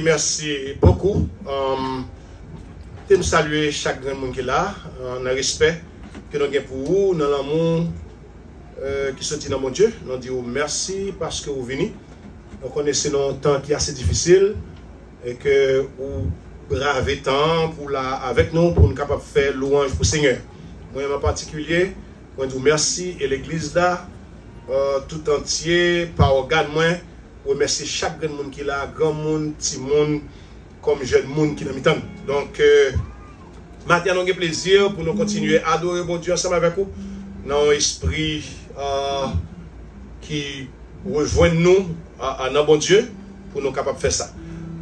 merci beaucoup. Je me saluer chaque grand monde qui est là, dans le respect que nous avons pour vous, dans l'amour qui sortit dans mon Dieu. Nous disons merci parce que vous venez. Nous connaissons un temps qui est assez difficile et que vous bravez temps pour avec nous pour nous capables de faire louange pour le Seigneur. Moi en particulier, je vous merci et l'église là, tout entier, par organe moi, je remercie chaque grand monde qui est là, grand monde, petit monde, comme jeune monde qui est dans le temps. Donc, maintenant, nous avons plaisir pour nous continuer à adorer bon Dieu ensemble avec vous, dans un esprit qui rejoint nous dans bon Dieu, pour nous capables de faire ça.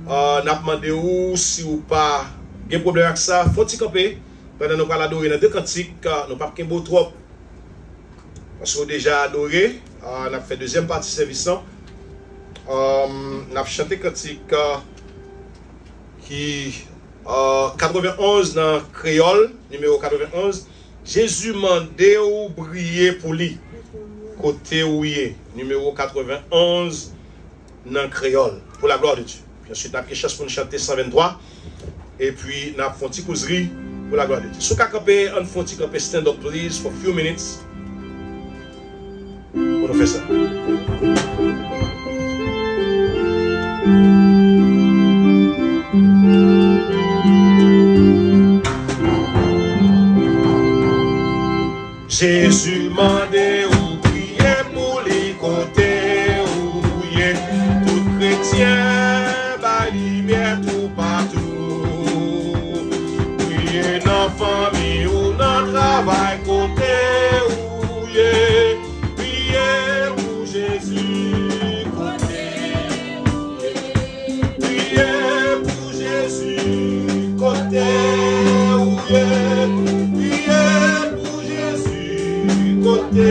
Nous avons demandé si vous pas de problème avec ça, faut-il camper, pendant nous allons adorer dans deux cantiques, nous ne pas de beau trop. Parce qu'on a déjà adoré, on a fait deuxième partie service. On a chanté cantique qui 91 dans créole, numéro 91. Jésus mandé ou briller pour lui. Côté où il est, numéro 91 dans créole, pour la gloire de Dieu. Puis ensuite, on a quelque chose pour nous chanter 123. Et puis, on a fait une petite causerie pour la gloire de Dieu. Si vous avez un petit campé, stand up, please, for a few minutes. Pour nous faire ça. Jésus mandait ou prier pour les côtés où il est tout chrétien, la lumière tout partout. Prier dans la famille ou dans le travail côté où il est. Prier pour Jésus côté où il est. Prier pour Jésus côté où il est. Côté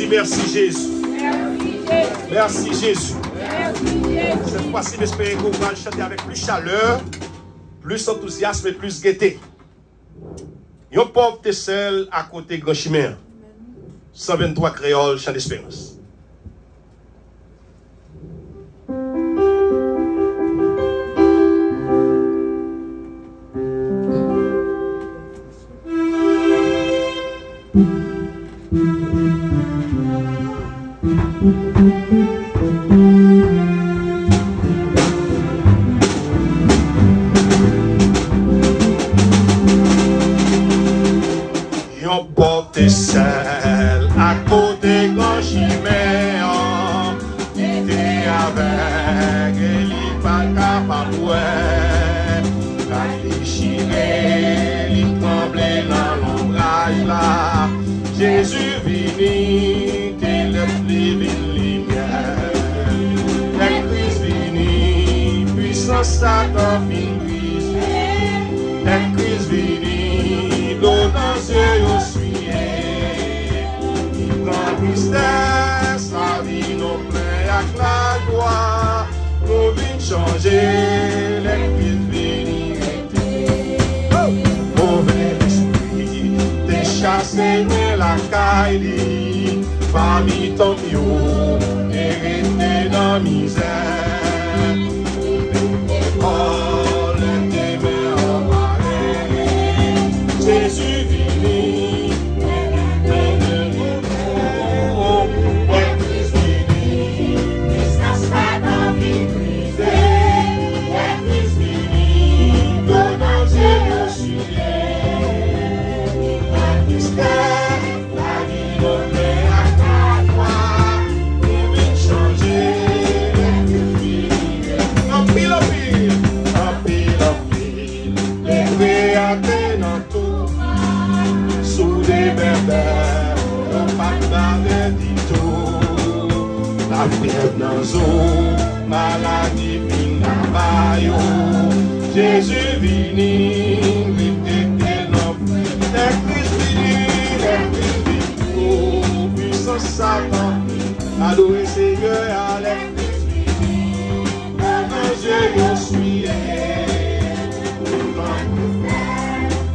dis merci Jésus. Merci Jésus. Cette fois-ci, j'espère qu'on va chanter avec plus chaleur, plus enthousiasme et plus gaieté. Yon pauvre Tessel à côté Grand Chimère. 123 créoles, chant d'espérance. Yon porte celle à côté Grand Chimère, était avec il pas capable la déchiré, il tremblait dans l'ombrage là. Jésus vini, qu'il le lumière. Le Christ vini, puissance Satan fin brisé. Le Christ vini, l'eau dans yeux suyer. Il prend tristesse, la vie nous plein avec la joie. Nous vîmes changer, le Christ vini rester. Mauvais esprit, déchassé la caille, parmi ton bio, et rester dans la misère. Oh, le témé en marée, Jésus vini, oh, le Christ vini, Christ a dans vie brisée, le Christ vini, donnant Dieu sujet. La fièvre dans l'eau, maladie fin dans bayo. Jésus vini, vite non. Le Christ vini, oh, puissance Satan. Adorez Seigneur, à le Christ vini. Dans Dieu suis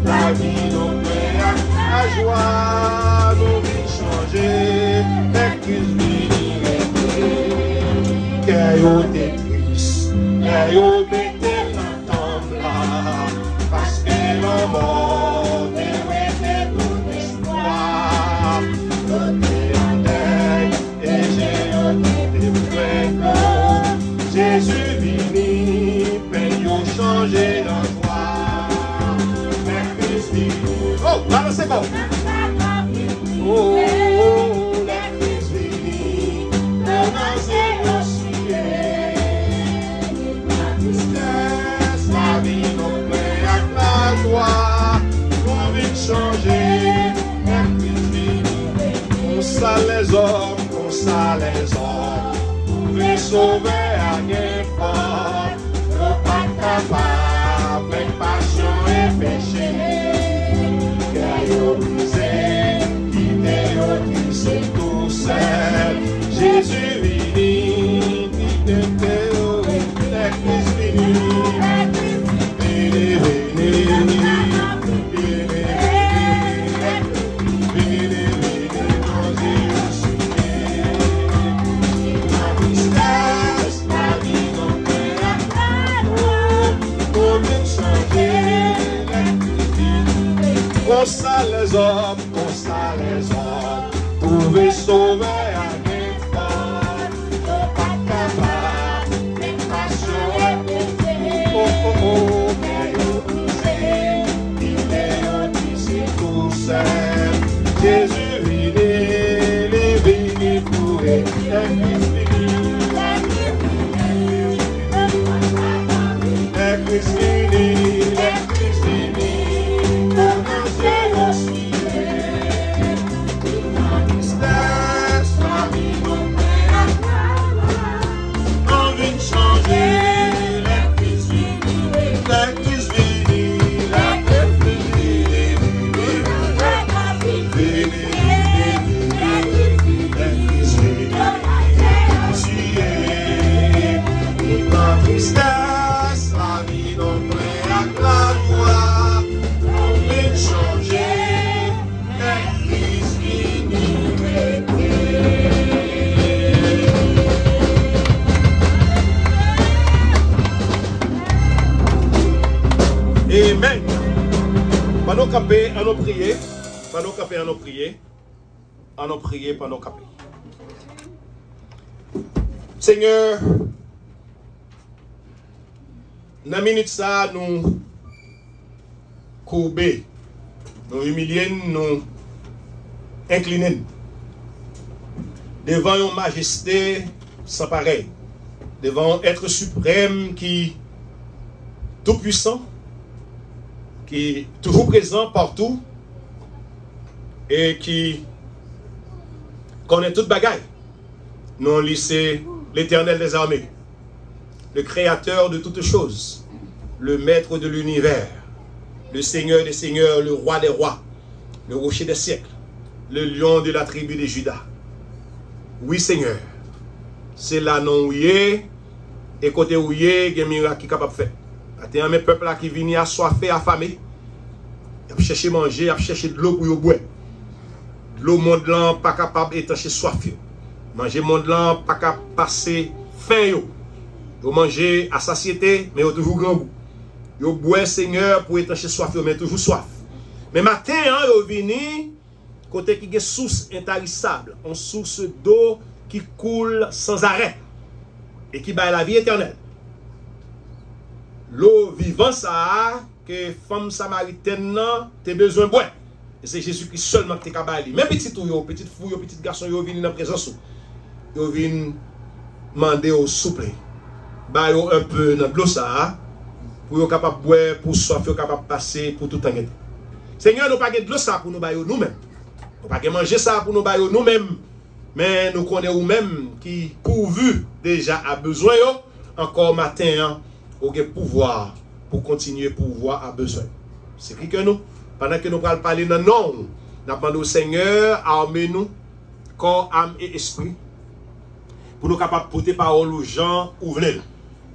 la vie nous fait la joie, nous vit changer. Le Christ vini. Yo t'es triste, yo t'es l'entendre là, parce que l'on mort t'es tout espoir. T'es en deuil et j'ai t'es Jésus vini, peine yo changé dans joie. Le Christ vini. Oh, là c'est bon. Oh, le Christ vini, la vie nous plaît avec la joie, nous vite changer, le Christ vini. On ça les hommes, pouvez sauver à n'importe, le pas capable, avec passion et péché. Car yo brisé, quitter yo triste tout seul, Jésus vini, quitter yo, le Christ vini. Qu'on ça les hommes, pouvez sauver à n'importe, pas capable, mais passion et péché. Oh, oh, oh, mais yo brisé, il est ici tout seul. Jésus vini, les vini pour le Christ vini, le Christ vini, pour nous. Pendant camper, on a prié. Pendant camper, on a prié. On a prié pendant camper. Seigneur, dans la minute ça, nous courber, nous humilier, nous incliner devant une majesté sans pareil, devant un être suprême qui tout puissant, qui est toujours présent partout et qui connaît toute bagaille. Nous lycée l'Éternel des armées, le créateur de toutes choses, le maître de l'univers, le Seigneur des seigneurs, le roi des rois, le rocher des siècles, le lion de la tribu de Juda. Oui Seigneur, c'est là non où et côté où il y a un miracle qui est capable de faire. Il y a un peuple qui vient assoiffé, affamé, il a cherché à manger, il a cherché de l'eau pour boire. L'eau monde là pas capable d'étancher soif. Manger monde là pas capable de passer faim yo. Yo manger à satiété mais yo toujours grand goût. Yo boire Seigneur pour étancher soif mais toujours soif. Mais matin yo vini côté qui une source intarissable, une source d'eau qui coule sans arrêt et qui baille la vie éternelle. L'eau vivante ça que femme samaritaine n'a te besoin de boire. Et c'est Jésus-Christ seulement qui est capable. Même petit ou petite fouille, petit garçon, ils viennent dans la présence. Ils viennent demander au souple. Bah yo un peu dans l'eau ça pour être capable de boire, pour soif, capable de passer pour tout le temps. Seigneur, nous pas de l'eau ça pour nous bailler nous-mêmes. Nous pas manger ça pour nous bailler nous-mêmes. Mais nous connaissons nous-mêmes qui pourvu déjà à besoin encore matin au pouvoir pour continuer pouvoir à besoin. C'est qui que nous pendant que nous allons parler de non, nous demandons au Seigneur, armez-nous, corps, âme et esprit, pour nous capables de porter parole aux gens ouvrés.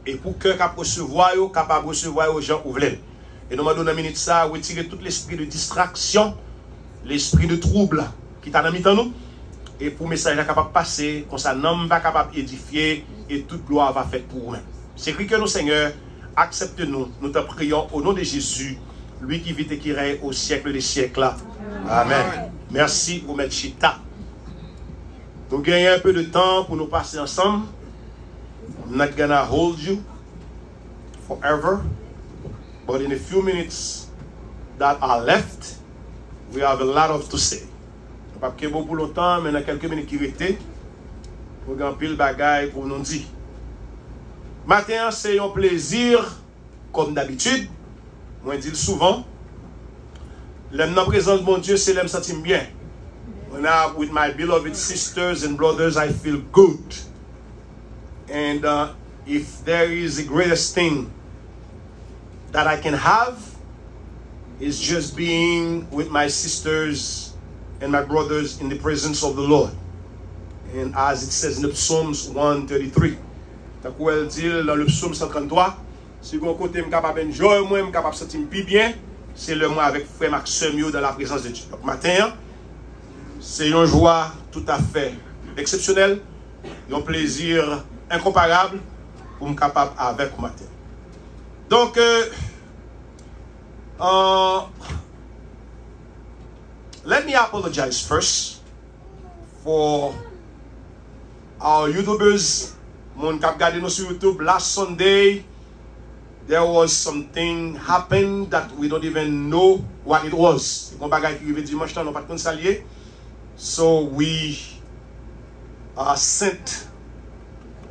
Et pour que nous recevoir, capable de recevoir aux gens ouvrés. Et nous demandons dans la minute ça, retirer tout l'esprit de distraction, l'esprit de trouble qui est dans nous. Et pour le message capable de passer, comme ça, l'homme va capable d'édifier et toute gloire va faire pour nous. C'est écrit que nous, Seigneur, accepte-nous, nous te prions au nom de Jésus. Lui qui vit et qui règne au siècle des siècles. Amen. Merci pour mettre chita. Nous gagnons un peu de temps pour nous passer ensemble. I'm not gonna hold you forever. But in a few minutes that are left, we have a lot of to say. Nous ne pouvons pas pour longtemps, mais dans quelques minutes qui restent, nous avons pile bagaille pour nous dire. Matin, c'est un plaisir, comme d'habitude. Moi, je dis souvent, l'aime dans la présence de mon Dieu, c'est l'aime sentir bien. When I'm with my beloved sisters and brothers, I feel good. And if there is the greatest thing that I can have, is just being with my sisters and my brothers in the presence of the Lord. And as it says in the Psalms 133, elle dit dans le psaume 133, si vous côté capable de joie, moi je capable de sentir bien, c'est le moi avec frère Maxime dans la présence de Dieu. Donc matin, c'est une joie tout à fait exceptionnelle, un plaisir incomparable pour me capable avec vous matin. Donc let me apologize first for our YouTubers. Mon kap gade nou sur YouTube last Sunday. There was something happened that we don't even know what it was. Kon bagay ki rive dimanche tan nou pat kon salye. So we sent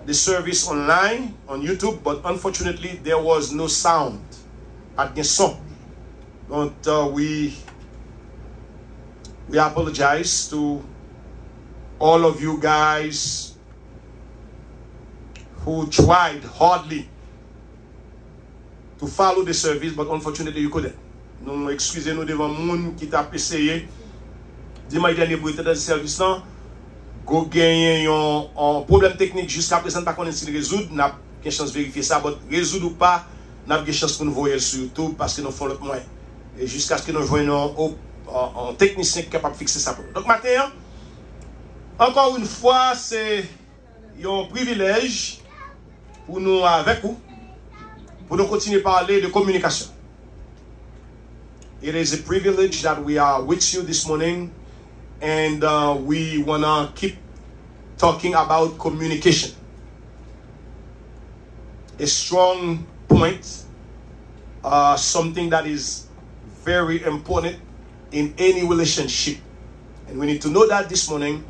the service online on YouTube, but unfortunately there was no sound. Pat gen son. Donc we apologize to all of you guys who tried hardly to follow the service, but unfortunately you couldn't. Nous excusez-nous devant moun qui t'a essayé. Dimanche dernier pour être dans le service là, go gagner un problème technique jusqu'à présent pas qu'on essaie de résoudre, n'a pas chance de vérifier ça, mais résoudre ou pas, n'a pas chance pour nous voir sur YouTube parce que nous faisons le moins. Et jusqu'à ce que nous joignons un technicien capable de fixer ça. Donc matin, encore une fois, c'est un privilège pour nous avec vous, pour nous continuer à parler de communication. It is a privilege that we are with you this morning, and we want to keep talking about communication. A strong point, something that is very important in any relationship. And we need to know that this morning.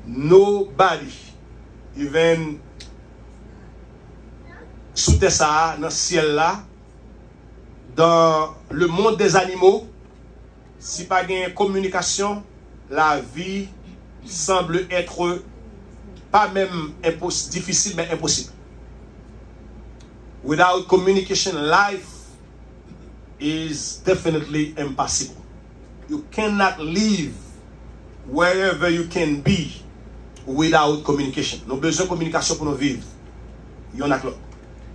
Nobody, even sous terre ça, dans le ciel là, dans le monde des animaux, si pas de communication, la vie semble être pas même difficile, mais impossible. Without communication, life is definitely impossible. You cannot live wherever you can be without communication. Nous avons besoin de communication pour nous vivre. Il y en a là.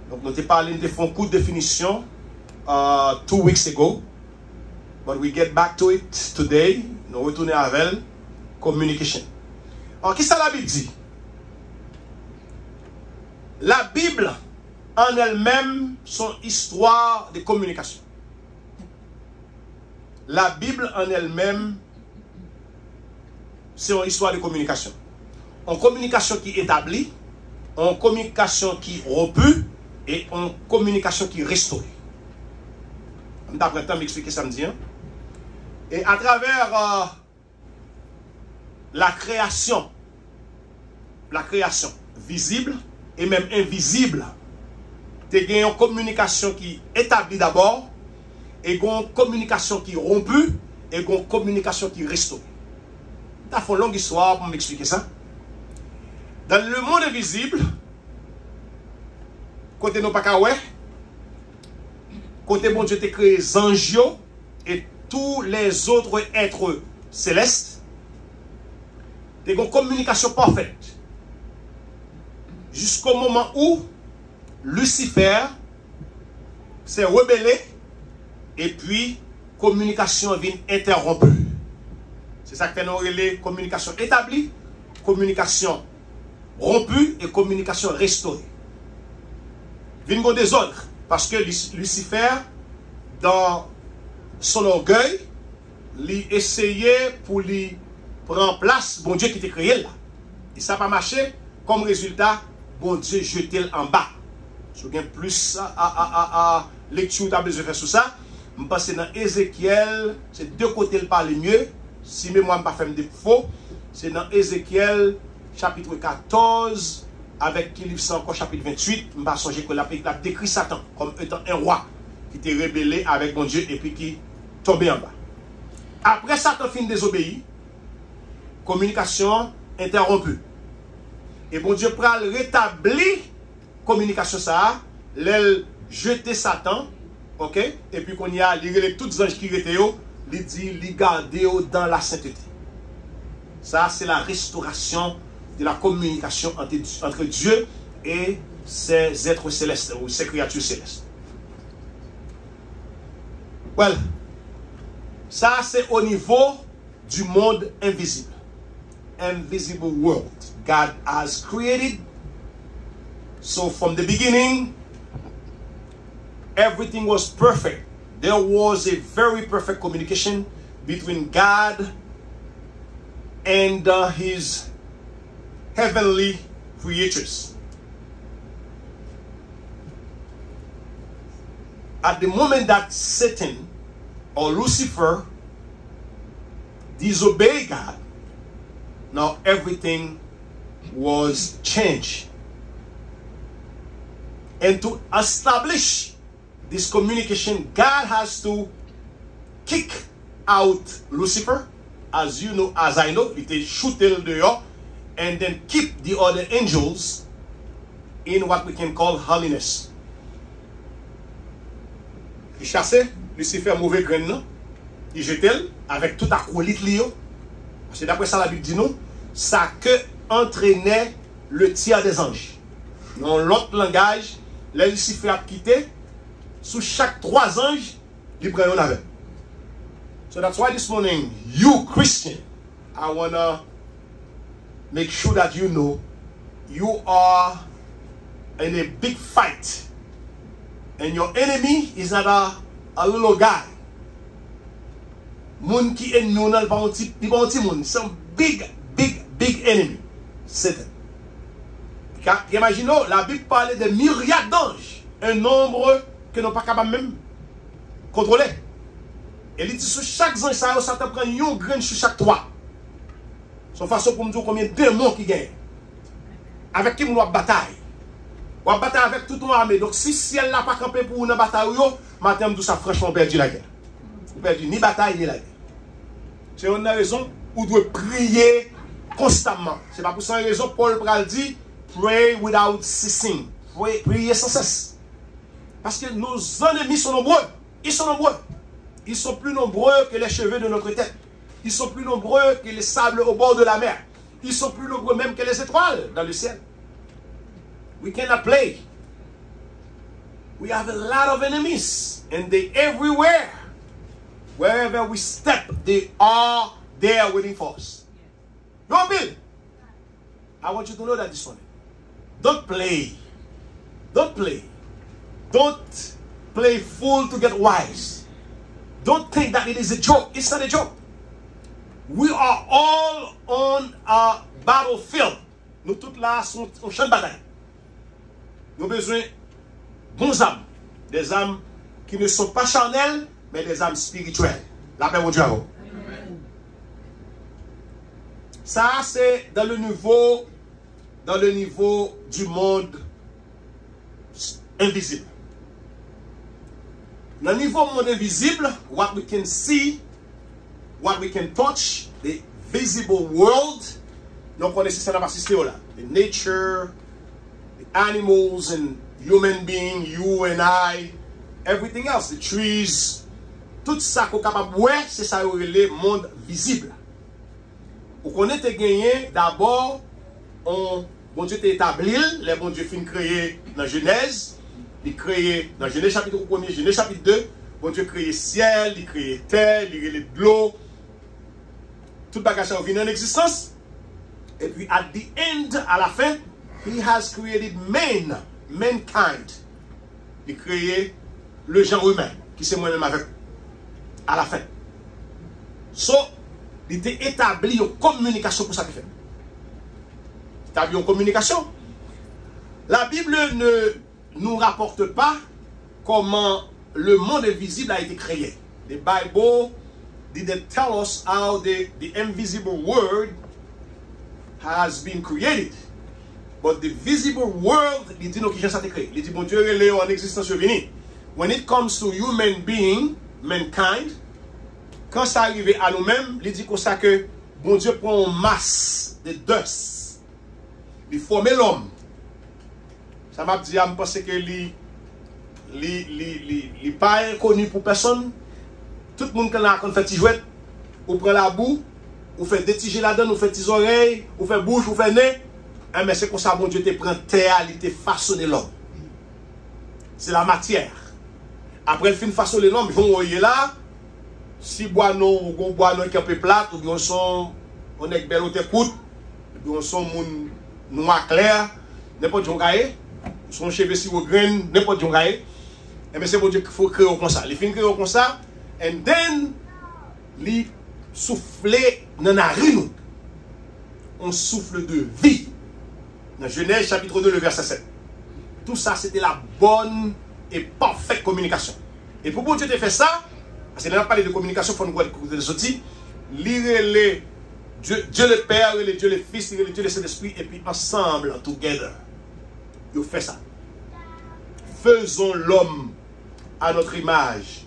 Donc, nous avons parlé de une courte définition 2 weeks ago, but we get back to it today. Nous retournons avec communication. Alors, qu'est-ce que la Bible dit? La Bible en elle-même, son histoire de communication. La Bible en elle-même, c'est une histoire de communication. En communication qui est établie, en communication qui est rompue et en communication qui est restaurée. Je vais prendre le temps d'expliquer ça samedi. Et à travers la création visible et même invisible, tu as une communication qui est établie d'abord, et une communication qui est rompue, et une communication qui est restaurée. Tu as fait une longue histoire pour m'expliquer ça. Dans le monde invisible, côté nos pakawè, côté bon Dieu t'a créé les anges et tous les autres êtres célestes, t'as une communication parfaite. Jusqu'au moment où Lucifer s'est rebellé et puis communication vient interrompue. C'est ça que nous appelons communication établie, communication rompue et communication restaurée. Vient au désordre parce que Lucifer, dans son orgueil, il essayait pour lui prendre place, bon Dieu qui t'a créé là. Et ça n'a pas marché. Comme résultat, bon Dieu jeté en bas. Si vous avez plus à lecture, vous avez besoin de faire sur ça. Je pense que dans Ézéchiel, c'est deux côtés le parler mieux. Si moi je ne pas faire de faux, c'est dans Ézéchiel chapitre 14 avec qui livre ça encore chapitre 28. Je ne pas songer que la décrit Satan comme étant un roi qui était rébellé avec bon Dieu et puis qui tombait en bas. Après Satan fin désobéi, communication interrompue. Et bon Dieu pral rétablir communication ça, l'aile jeter Satan, ok? Et puis qu'on y a les tous les anges qui étaient là, il dit, il garde dans la sainteté. Ça, c'est la restauration de la communication entre Dieu et ses êtres célestes, ou ses créatures célestes. Well, ça, c'est au niveau du monde invisible. Invisible world God has created. So from the beginning, everything was perfect. There was a very perfect communication between God and his heavenly creatures. At the moment that Satan or Lucifer disobeyed God, now everything was changed. And to establish this communication, God has to kick out Lucifer, as you know, as I know, it is shoot dehors, and then keep the other angels in what we can call holiness. Il chassait Lucifer mauvais grain, il jetait avec tout acolyte lié. Parce que d'après ça, la Bible dit non, ça que entraînait le tiers des anges. Dans l'autre langage, les Lucifer a quitté, sous chaque 3 anges, il prend un avec. So that's why this morning, you Christian, I want to make sure that you know you are in a big fight. And your enemy is not a little guy. Moun qui ennemi, on a pas un petit moun. C'est un big enemy. Satan. Imaginez, la Bible parle de myriades d'anges. Un nombre que nous pas capable même contrôler. Et il dit sur chaque ange, ça te prend une graine sur chaque toit. Son façon pour me dire combien de démons qui gagnent. Avec qui nous avons bataille. On va bataille avec toute une armée. Donc si ciel n'a pas campé pour une bataille, matin, nous ça franchement perdu la guerre. Vous perdu ni bataille ni la guerre. C'est une raison où vous devez prier constamment. C'est pas pour ça une raison Paul Pral dit pray without ceasing. Priez sans cesse. Parce que nos ennemis sont nombreux. Ils sont nombreux. Ils sont plus nombreux que les cheveux de notre tête. Ils sont plus nombreux que les sables au bord de la mer. Ils sont plus nombreux même que les étoiles dans le ciel. We cannot play. We have a lot of enemies. And they everywhere. Wherever we step, they are there waiting for us. Yo, Bill, I want you to know that this morning. Don't play. Don't play. Don't play fool to get wise. Don't think that it is a joke. It's not a joke. We are all on a battlefield. Nous tous là sommes au champ de bataille. Nous avons besoin de bons âmes. Des âmes qui ne sont pas charnelles, mais des âmes spirituelles. La paix au Dieu. Ça, c'est dans le niveau du monde invisible. Dans le niveau monde invisible, what we can see, what we can touch, the visible world, nous connaissons ça dans la système là. The nature, the animals and human beings, you and I, everything else, the trees, tout ça qu'on est capable de voir, c'est ça le monde visible. Pour qu'on ait gagné, d'abord, bon Dieu t'a établi, les bon Dieu fin créé dans Genèse, il créé dans Genèse chapitre 1er, Genèse chapitre 2, bon Dieu créé ciel, il créé terre, il créé de l'eau, tout bagage ça vient en existence. Et puis at the end, à la fin, he has created mankind. Il créé le genre humain, qui c'est moi-même avec à la fin. So, il était établi en communication pour ça qu'il fait. Établi en communication. La Bible ne nous rapporte pas comment le monde invisible a été créé. The Bible didn't tell us how the invisible world has been created. But the visible world, il dit nous qui ça a été créé. Il dit bon Dieu est en existence venu. When it comes to human being, mankind, quand ça arrive à nous-mêmes, il dit comme ça que bon Dieu prend une masse de dust. Il forme l'homme. Ça m'a dit, je pense que il n'est pas inconnu pour personne. Tout le monde qui a fait des jouets, ou prend la boue, ou fait des petits là-dedans, ou fait des oreilles, ou fait bouche, ou fait nez. Mais c'est comme ça, bon Dieu te prend terre, il te façonne l'homme. C'est la matière. Après le fin façonner l'homme, je vais là. Si bois non, ou bois non qui est un peu plate, ou bien on est belle ou t'écoute, ou bien on sont noir clair, n'importe où gaé, son cheveux si ou grain, n'importe où gaé. Et bien c'est bon Dieu qu'il faut créer comme ça. Les fins créer comme ça, and then, les souffler dans la narine, on souffle de vie. Dans Genèse chapitre 2, le verset 7. Tout ça, c'était la bonne et parfaite communication. Et pour bon Dieu te fait ça, parce qu'il n'a pas parlé de communication, il faut nous voir les outils. Lire les Dieu le Père, Dieu le Fils, Dieu le Saint-Esprit, et puis ensemble, together. Ils fait ça. Faisons l'homme à notre image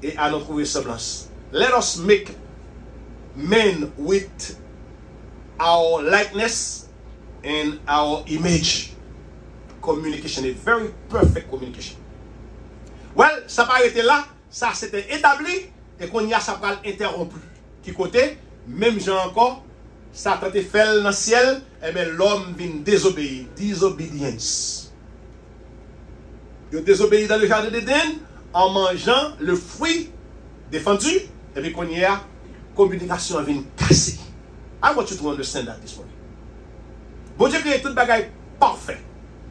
et à notre ressemblance. Let us make men with our likeness and our image. Communication, a very perfect communication. Well, ça n'a pas été là, ça s'était établi, et qu'on y a ça pas interrompu. Qui côté, même gens encore, ça a été fait dans le ciel, et bien l'homme vient désobéir. Disobedience. Il a désobéi dans le jardin d'Éden en mangeant le fruit défendu, et puis qu'on y a communication vient casser. I want you to understand that this morning. Bon Dieu crée tout bagaille parfait.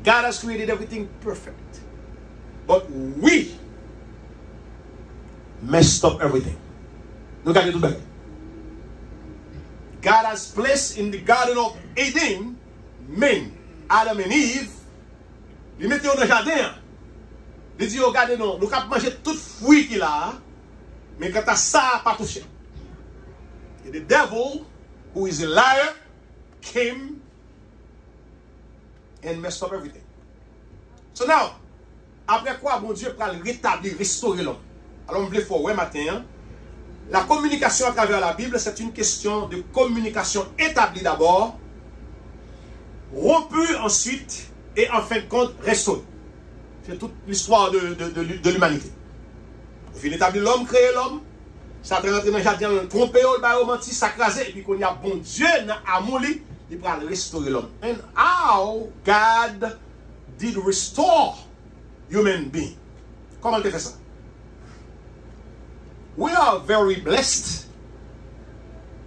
God has created everything perfect. But we messed up everything. Nous regardons tout bien. God has placed in the Garden of Eden men, Adam and Eve. Il mettait dans le jardin. Il dit, regardez, nous avons mangé tout fruit qu'il a, mais quand ça, pas touché. And the devil, who is a liar, came and messed up everything. So now, après quoi, bon Dieu va rétablir, restaurer l'homme. Alors, on voulait faire, ouais, matin, la communication à travers la Bible, c'est une question de communication établie d'abord, rompue ensuite, et en fin de compte, restaurée. C'est toute l'histoire de l'humanité. Au fin d'établir l'homme, créer l'homme, ça a rentré dans le jardin, tromper, menti, s'acraser, et puis qu'on y a bon Dieu, dans l'amour, il va restaurer l'homme. And how God did restore human being. Comment il fait ça? We are very blessed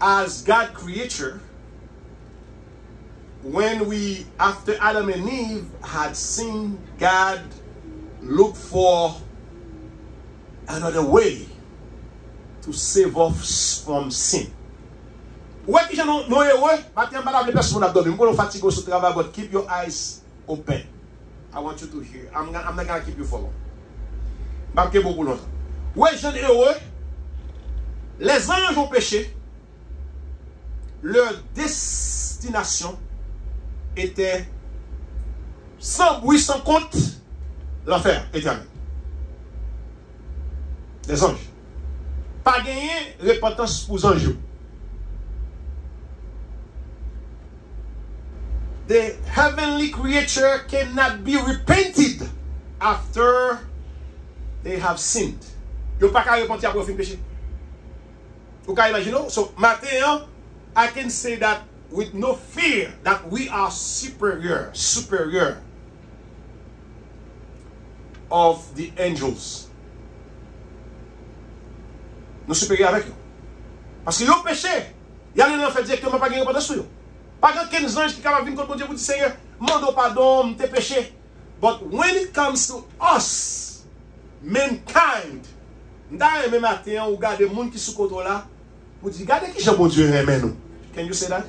as God creature when we, after Adam and Eve had sinned, God looked for another way to save us from sin. Ouais, qui j'en ai heureux, maintenant, madame, les personnes ont dormi. Vous fatigué au travail, but keep your eyes open. I want you to hear. I'm not going to keep you for long. Je ne beaucoup longtemps. Ouais, j'en ai heureux. Les anges ont péché. Leur destination était sans bruit, sans compte, l'enfer éternel. Les anges. Pas gagné repentance pour les anges. The heavenly creature cannot be repented after they have sinned. Ils n'ont pas qu'à repentir après le péché. Vous pouvez imaginer? So, maintenant, I can say that with no fear that we are superior of the angels. Nous supérieurs avec eux. Parce qu'ils ont péché. Ils allaient en fait directement pas gagner repentance sur eux. Pas grand 15 anges qui capable venir contre Dieu pour dire Seigneur, mando pardon, t'es péché. But when it comes to us, mankind, d'ailleurs même matin, on regarde les gens qui sont contre là, vous dites, regardez qui bon Dieu aime nous. Can you say that?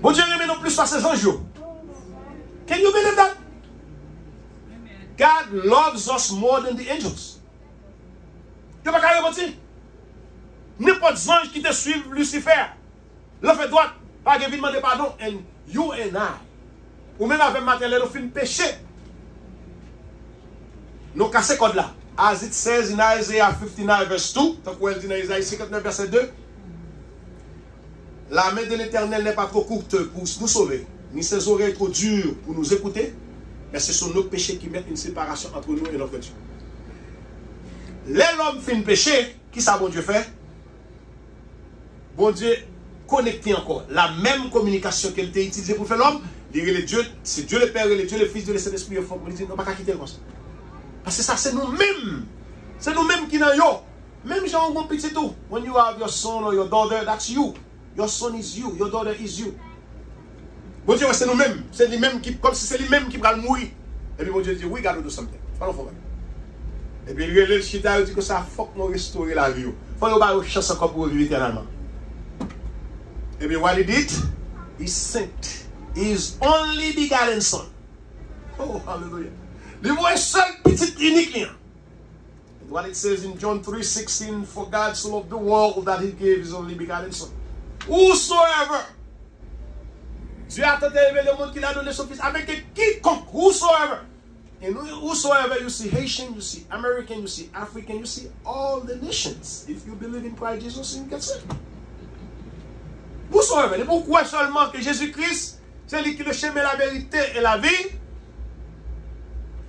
Bon Dieu aime nous plus par ses anges. Can you believe that? God loves us more than the angels. Tu vas pas repentir. N'importe ange qui te suit Lucifer, le fait droite, pas de demander pardon, and you and I, ou même avec matin, nous fin péché. Nous cassons code là. As it says in Isaiah 59 verse 2, tant qu'on dit dans Isaïe 59 verset 2, la main de l'Éternel n'est pas trop courte pour nous sauver, ni ses oreilles trop dures pour nous écouter, mais ce sont nos péchés qui mettent une séparation entre nous et notre Dieu. L'homme fin péché, qui ça bon Dieu fait? Bon Dieu connecté encore. La même communication qu'elle était utilisée pour faire l'homme, c'est Dieu le Père, et Dieu le Fils, Dieu le Saint-Esprit. Il dit, non, pas qu'à quitter comme ça. Parce que ça, c'est nous-mêmes. C'est nous-mêmes qui n'avons yo. Même Jean, mon petit tout. When you have your son or your daughter, that's you. Your son is you. Your daughter is you. Bon Dieu, c'est nous-mêmes. C'est lui-même qui, comme si c'est lui-même qui va le mourir. Et puis bon Dieu dit, we got to do something. Pas le problème. Et puis le chita dit que ça, faut que nous restaurer la vie. Faut que nous ayons une chance encore pour vivre éternellement. Et bien, what he did? He sent his only begotten son. Oh, hallelujah. Il voit un seul petit unique lien. And what it says in John 3:16, for God so loved the world that he gave his only begotten son. Whosoever. Dieu a tant aimé le monde qu'il a donné son fils avec quiconque. Whosoever. And whosoever, you see Haitian, you see American, you see African, you see all the nations. If you believe in Christ Jesus, you can say. Whosoever. Et pourquoi seulement que Jésus-Christ, c'est lui qui le chemin, la vérité et la vie,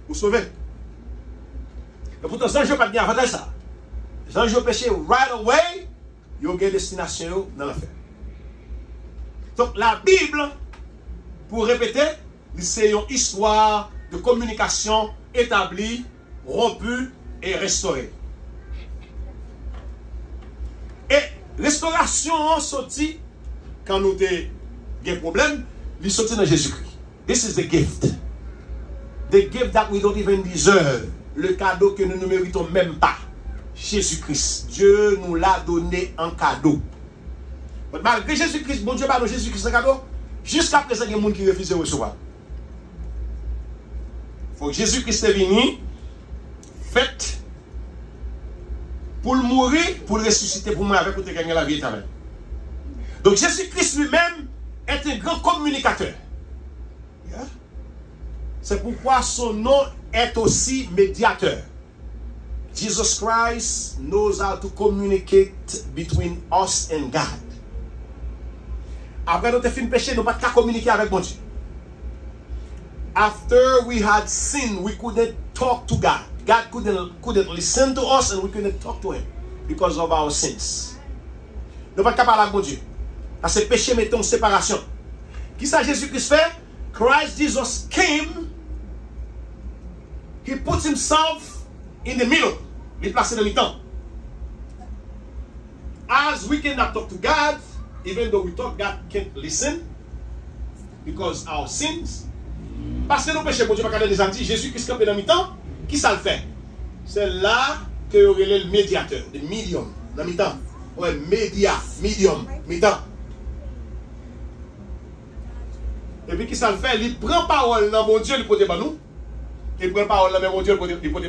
vous sauvez. Et pourtant, les anges n'ont pas de avantage ça. Les anges ont péché right away, ils ont une destination dans l'enfer. Donc, la Bible, pour répéter, c'est une histoire de communication établie, rompue et restaurée. Et restauration sortie quand nous avons des problèmes, il sortit dans Jésus-Christ. This is the gift. The gift that we don't even deserve. Le cadeau que nous ne méritons même pas. Jésus-Christ. Dieu nous l'a donné en cadeau. Malgré Jésus-Christ, bon Dieu pas Jésus-Christ en cadeau, jusqu'à présent, il y a des gens qui refusent de recevoir. Il faut que Jésus-Christ est venu, fait, pour le mourir, pour le ressusciter, pour mourir avec, pour te gagner la vie éternelle. Donc Jésus-Christ lui-même est un grand communicateur. Yeah. C'est pourquoi son nom est aussi médiateur. Jesus Christ knows how to communicate between us and God. Après nous avons fini péché, nous ne pouvons pas communiquer avec bon Dieu. After we had sinned, we couldn't talk to God. God couldn't listen to us and we couldn't talk to him because of our sins. Nous ne pouvons pas parler avec bon Dieu. Parce que péché mettait en séparation. Qui ça Jésus-Christ fait? Christ Jesus came. He puts himself in the middle. Il est placé dans le temps. As we cannot talk to God, even though we talk, God can't listen because our sins. Parce que nous péchons, bon Dieu, pas des anti, Jésus-Christ campé dans le temps, qui ça le fait? C'est là que y aurait le médiateur, le medium, dans le temps. Ouais, medium, mi-temps. Et puis qui ça le fait? Il prend parole dans mon Dieu, il peut pas nous. Il prend parole dans mon Dieu, il prend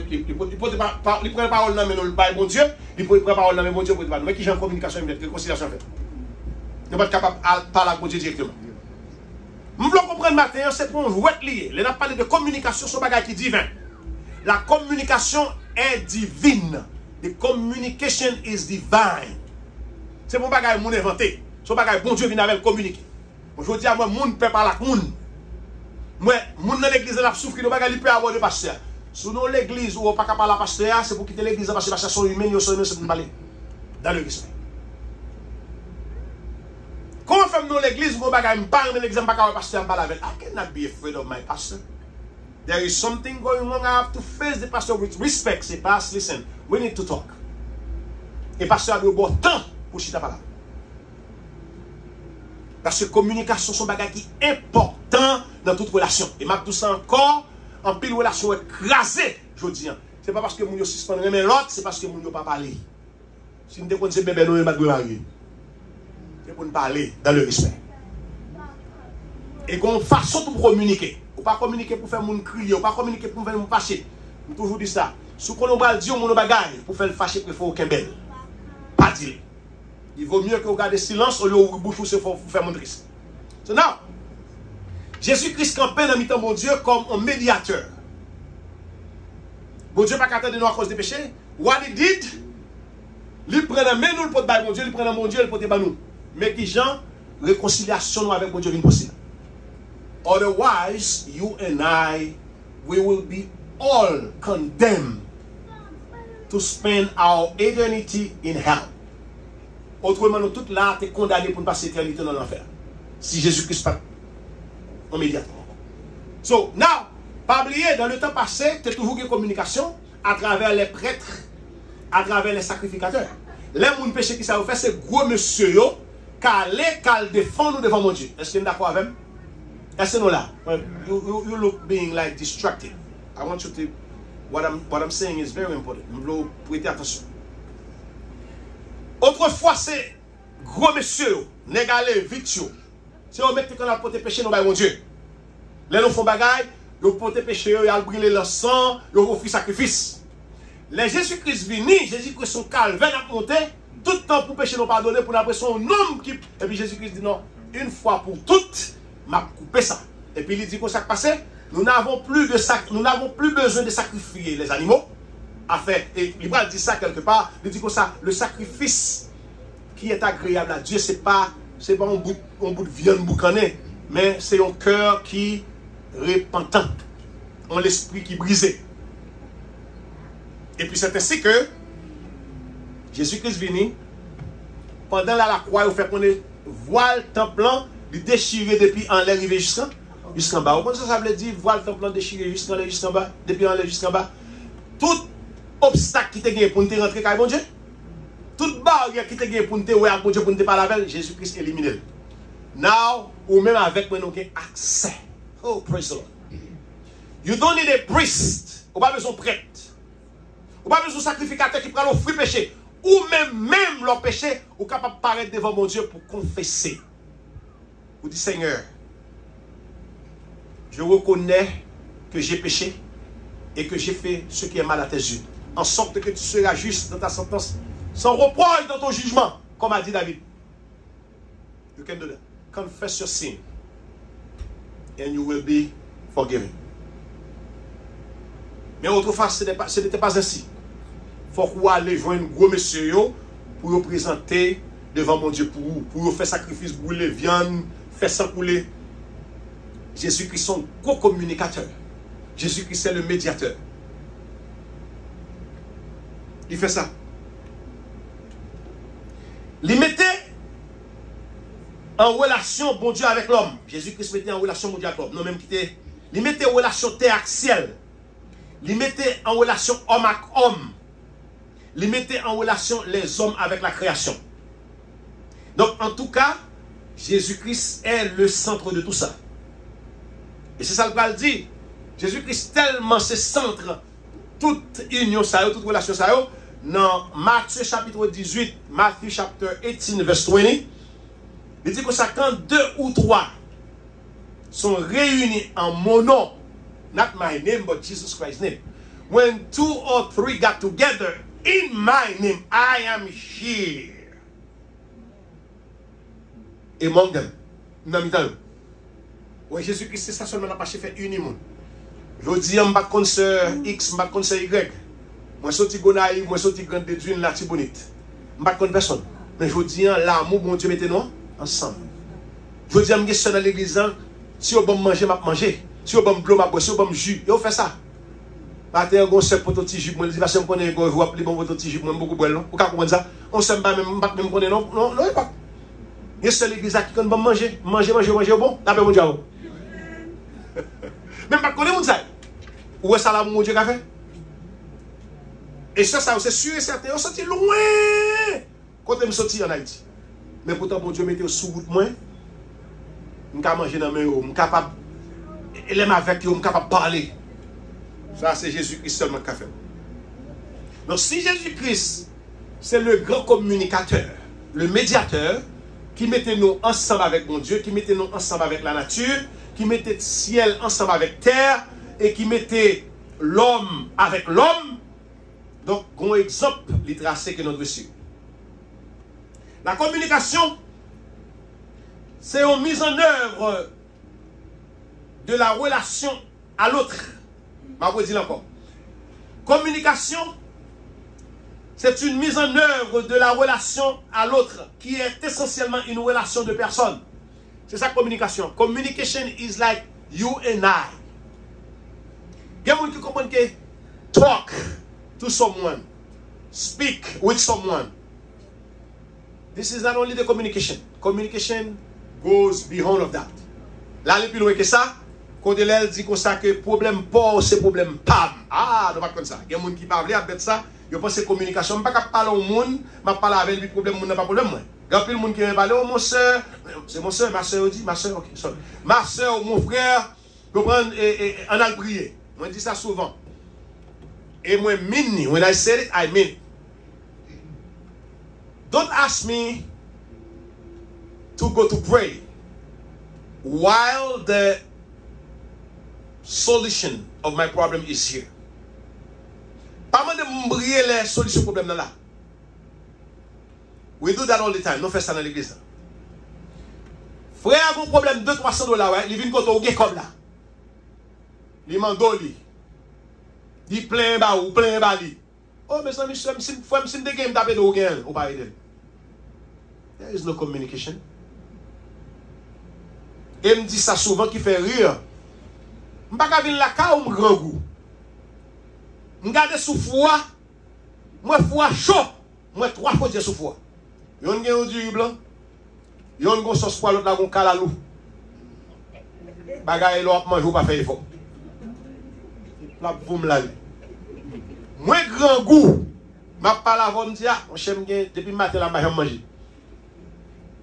parole dans mon Dieu, il prend parole dans mon Dieu, il peut pas nous. Mais qui j'ai en communication, quelle conciliation fait? Nous ne sommes pas capables de parler avec mon Dieu directement. Nous voulons comprendre maintenant, c'est pour nous être liés. Nous avons parlé de communication, c'est un bagage qui est divin. La communication est divine. The communication is divine. C'est mon bagage que nous inventé. C'est un bagage bon Dieu vient avec communiquer. Je dis à moi, moun peut parler avec moun. Moi, moun dans l'église, la souffre qui nous bagage, il peut avoir de pasteur. Si nous l'église ou pas capable de pasteur, c'est pour quitter l'église parce que les pasteurs sont humains, ils sont humains, c'est pour parler. Dans le respect. Comment fait-nous l'église, mon bagage, je parle de l'église, je ne parle pas pasteur, I cannot be afraid of my pastor. There is something going wrong, I have to face the pastor with respect. Say, pastor, listen, we need to talk. Et pasteur a de bon temps pour chita par là. Parce que communication, c'est un bagage qui est important dans toute relation. Et m'a tout ça encore, en pile relation écrasée, je dis. C'est pas parce que nous suspend mais l'autre, c'est parce que nous pas parler. Si nous déconne ces bébés, nous ne pas de marier. C'est pour nous parler dans le respect. Et qu'on façon pour communiquer. Ou pas communiquer pour faire mon crier, ou pas communiquer pour faire mon fâcher. Je toujours dis ça. Si on va dire mon bagage pour faire le fâcher, il faut aucun bel. Pas dire. Il vaut mieux que vous gardez silence au lieu de bouche pour faire mon triste. So now, Jésus-Christ campé dans mi-temps mon Dieu comme un médiateur. Bon Dieu pas qu'à attendre nous à cause des péchés. What he did, il prend la main nous le pot de mon Dieu, il prend mon Dieu le pot de nous. Mais qui Jean, réconciliation avec mon Dieu est impossible. Otherwise, you and I, we will be all condemned to spend our eternity in hell. Autrement, nous tous là, tu es condamné pour passer l'éternité dans l'enfer. Si Jésus-Christ pas en médiateur. So, now, pas oublier, dans le temps passé, tu as toujours eu communication à travers les prêtres, à travers les sacrificateurs. Les gens péché qui ça fait, c'est gros monsieur, qui allait défendre devant mon Dieu. Est-ce que vous êtes d'accord avec moi? Est-ce que nous là? You look being like distracted. I want you to, what I'm saying is very important. Vous prêtez attention. Autrefois, c'est gros monsieur, négalé, vite. Si on met qu'on a porté péché, nous va mon Dieu. Les gens font bagaille, ils ont porté péché, ils ont brûlé leur sang, ils ont offert sacrifice. Les Jésus-Christ vini, Jésus-Christ son calvaire a monté, tout le temps pour péché nous pardonner, pour après son homme qui. Et puis Jésus-Christ dit non, une fois pour toutes, m'a coupé ça. Et puis il dit qu'on s'est passé, nous n'avons plus besoin de sacrifier les animaux. Et il dit ça quelque part, il dit comme ça, le sacrifice qui est agréable à Dieu, c'est pas un bout de viande boucanée, mais c'est un cœur qui repentant, un esprit qui brisé. Et puis c'est ainsi que Jésus-Christ venu, pendant la croix, il fait qu'on est voile templant, il déchiré depuis en l'air arrivé jusqu'en bas. Vous comprenez ça veut dire voile templant déchiré jusqu'en bas, depuis en l'air jusqu'en bas. Tout obstacle qui te gagne pour te rentrer avec mon Dieu, toute barrière qui te gagne pour te voir avec mon Dieu, pour te parler avec Jésus-Christ éliminé. Now, ou même avec moi, nous avons accès. Oh, praise the Lord. You don't need a priest. Ou pas besoin de prêtre. Ou pas besoin de sacrificateur qui prend l'offre péché. Ou même leur péché, ou capable de paraître devant mon Dieu pour confesser. Ou dit Seigneur, je reconnais que j'ai péché et que j'ai fait ce qui est mal à tes yeux. En sorte que tu seras juste dans ta sentence, sans reproche dans ton jugement, comme a dit David. You can do that. Confess your sin and you will be forgiven. Mais autrefois, ce n'était pas ainsi. Il faut qu'on aille joindre un gros monsieur pour vous présenter devant mon Dieu pour vous faire sacrifice, brûler viande, faire sang couler. Jésus-Christ est un gros communicateur. Jésus-Christ est le médiateur. Il fait ça. Il mettait en relation bon Dieu avec l'homme. Jésus-Christ mettait en relation bon Dieu avec l'homme. Non, même qui était. Il mettait en relation terre avec ciel. Il mettait en relation homme avec homme. Il mettait en relation les hommes avec la création. Donc, en tout cas, Jésus-Christ est le centre de tout ça. Et c'est ça le Paul dit. Jésus-Christ tellement se centre toute union, ça, toute relation, ça, dans Matthieu chapitre 18, Matthew chapter 18, verse 20, il dit que ça, quand 2 ou 3 sont réunis en mon nom, not my name, but Jesus Christ's name. When 2 or 3 got together in my name, I am here. Among them. Oui, Jésus-Christ, c'est ça seulement n'a pas fait unir. Je dis, je ne suis pas contre X, je ne suis pas contre Y. Moi, je suis gonaï, moi, je suis grande de Dieu, là, c'est bonite. Je ne suis pas contre personne. Mais je dis, l'amour, mon Dieu, mettez-nous ensemble. Je dis, je suis dans l'église, si vous manger, je vais manger. Si vous boire, je vais boire. Si vous boire jus, vous faites ça. Matin, on se pour petit jus, je dis, parce que je connais, je vois plus bon petit jus, je beaucoup boire, non? Vous comprenez ça? On ne sait pas même connaître, non? Non, non, pas. Il y a seule l'église qui quand manger, bon, la paix, mon Dieu. Même pas connaître, mon Dieu. Où est ça là, mon Dieu, qu'a fait? Et ça, c'est sûr et certain. On sortit loin. Quand on sorti en Haïti. Mais pourtant, mon Dieu, mettez sous route, moi. Je suis manger dans mes mains. Je suis capable. Et les avec eux, je suis capable de parler. Ça, c'est Jésus-Christ seulement qui a fait. Donc, si Jésus-Christ, c'est le grand communicateur, le médiateur, qui mettait nous ensemble avec mon Dieu, qui mettait nous ensemble avec la nature, qui mettait le ciel ensemble avec terre, et qui mettait l'homme avec l'homme. Donc, un exemple, il tracé que nous devons suivre. La communication, c'est une mise en œuvre de la relation à l'autre. Je vais vous dire encore. Communication, c'est une mise en œuvre de la relation à l'autre qui est essentiellement une relation de personne. C'est ça, communication. Communication is like you and I. Il y a des gens qui comprennent que talk to someone, speak with someone. This is not only the communication. Communication goes beyond of that. Là, le plus loin que ça, quand elle dit comme ça que problème pas, c'est problème pam. Ah, non pas comme ça. Il y a des gens qui parlent avec ça. Je pense que c'est communication. Je ne peux pas parler au monde, je parle avec lui, problème, il n'y a pas de problème. Il y a plein de gens qui me parlent, oh mon soeur, c'est mon soeur, ma soeur dit, ma soeur, ok, sorry. Ma soeur, mon frère, comprendre, on a le prier. Moi, je dis ça souvent. Et moi, mean, when I said it, I mean it. Don't ask me to go to pray while the solution of my problem is here. Pas mal de m'oublier les solutions au problème là. We do that all the time. Nous faisons ça dans l'église. Frère a un problème de $300, ouais. Il vient quand on est comme là. Il mando li. Il plein ba ou plein ba li. Oh mais ça monsieur, faut me sim de game taper do gain ou pas aider. There is no communication. Et me dit ça souvent qui fait rire. M'pas ka vinn la ka ou grand goût. M'garde sous froid. Moi froid chaud. Moi 3 fois sous froid. Yon gen du blanc. Yon gon sauce poil l'autre la gon kalalou. Bagay l'op mange ou pas faire effort. La boum la. Moi grand goût. M'a pas la von dia, mon chém gen depuis matin la m'a manger.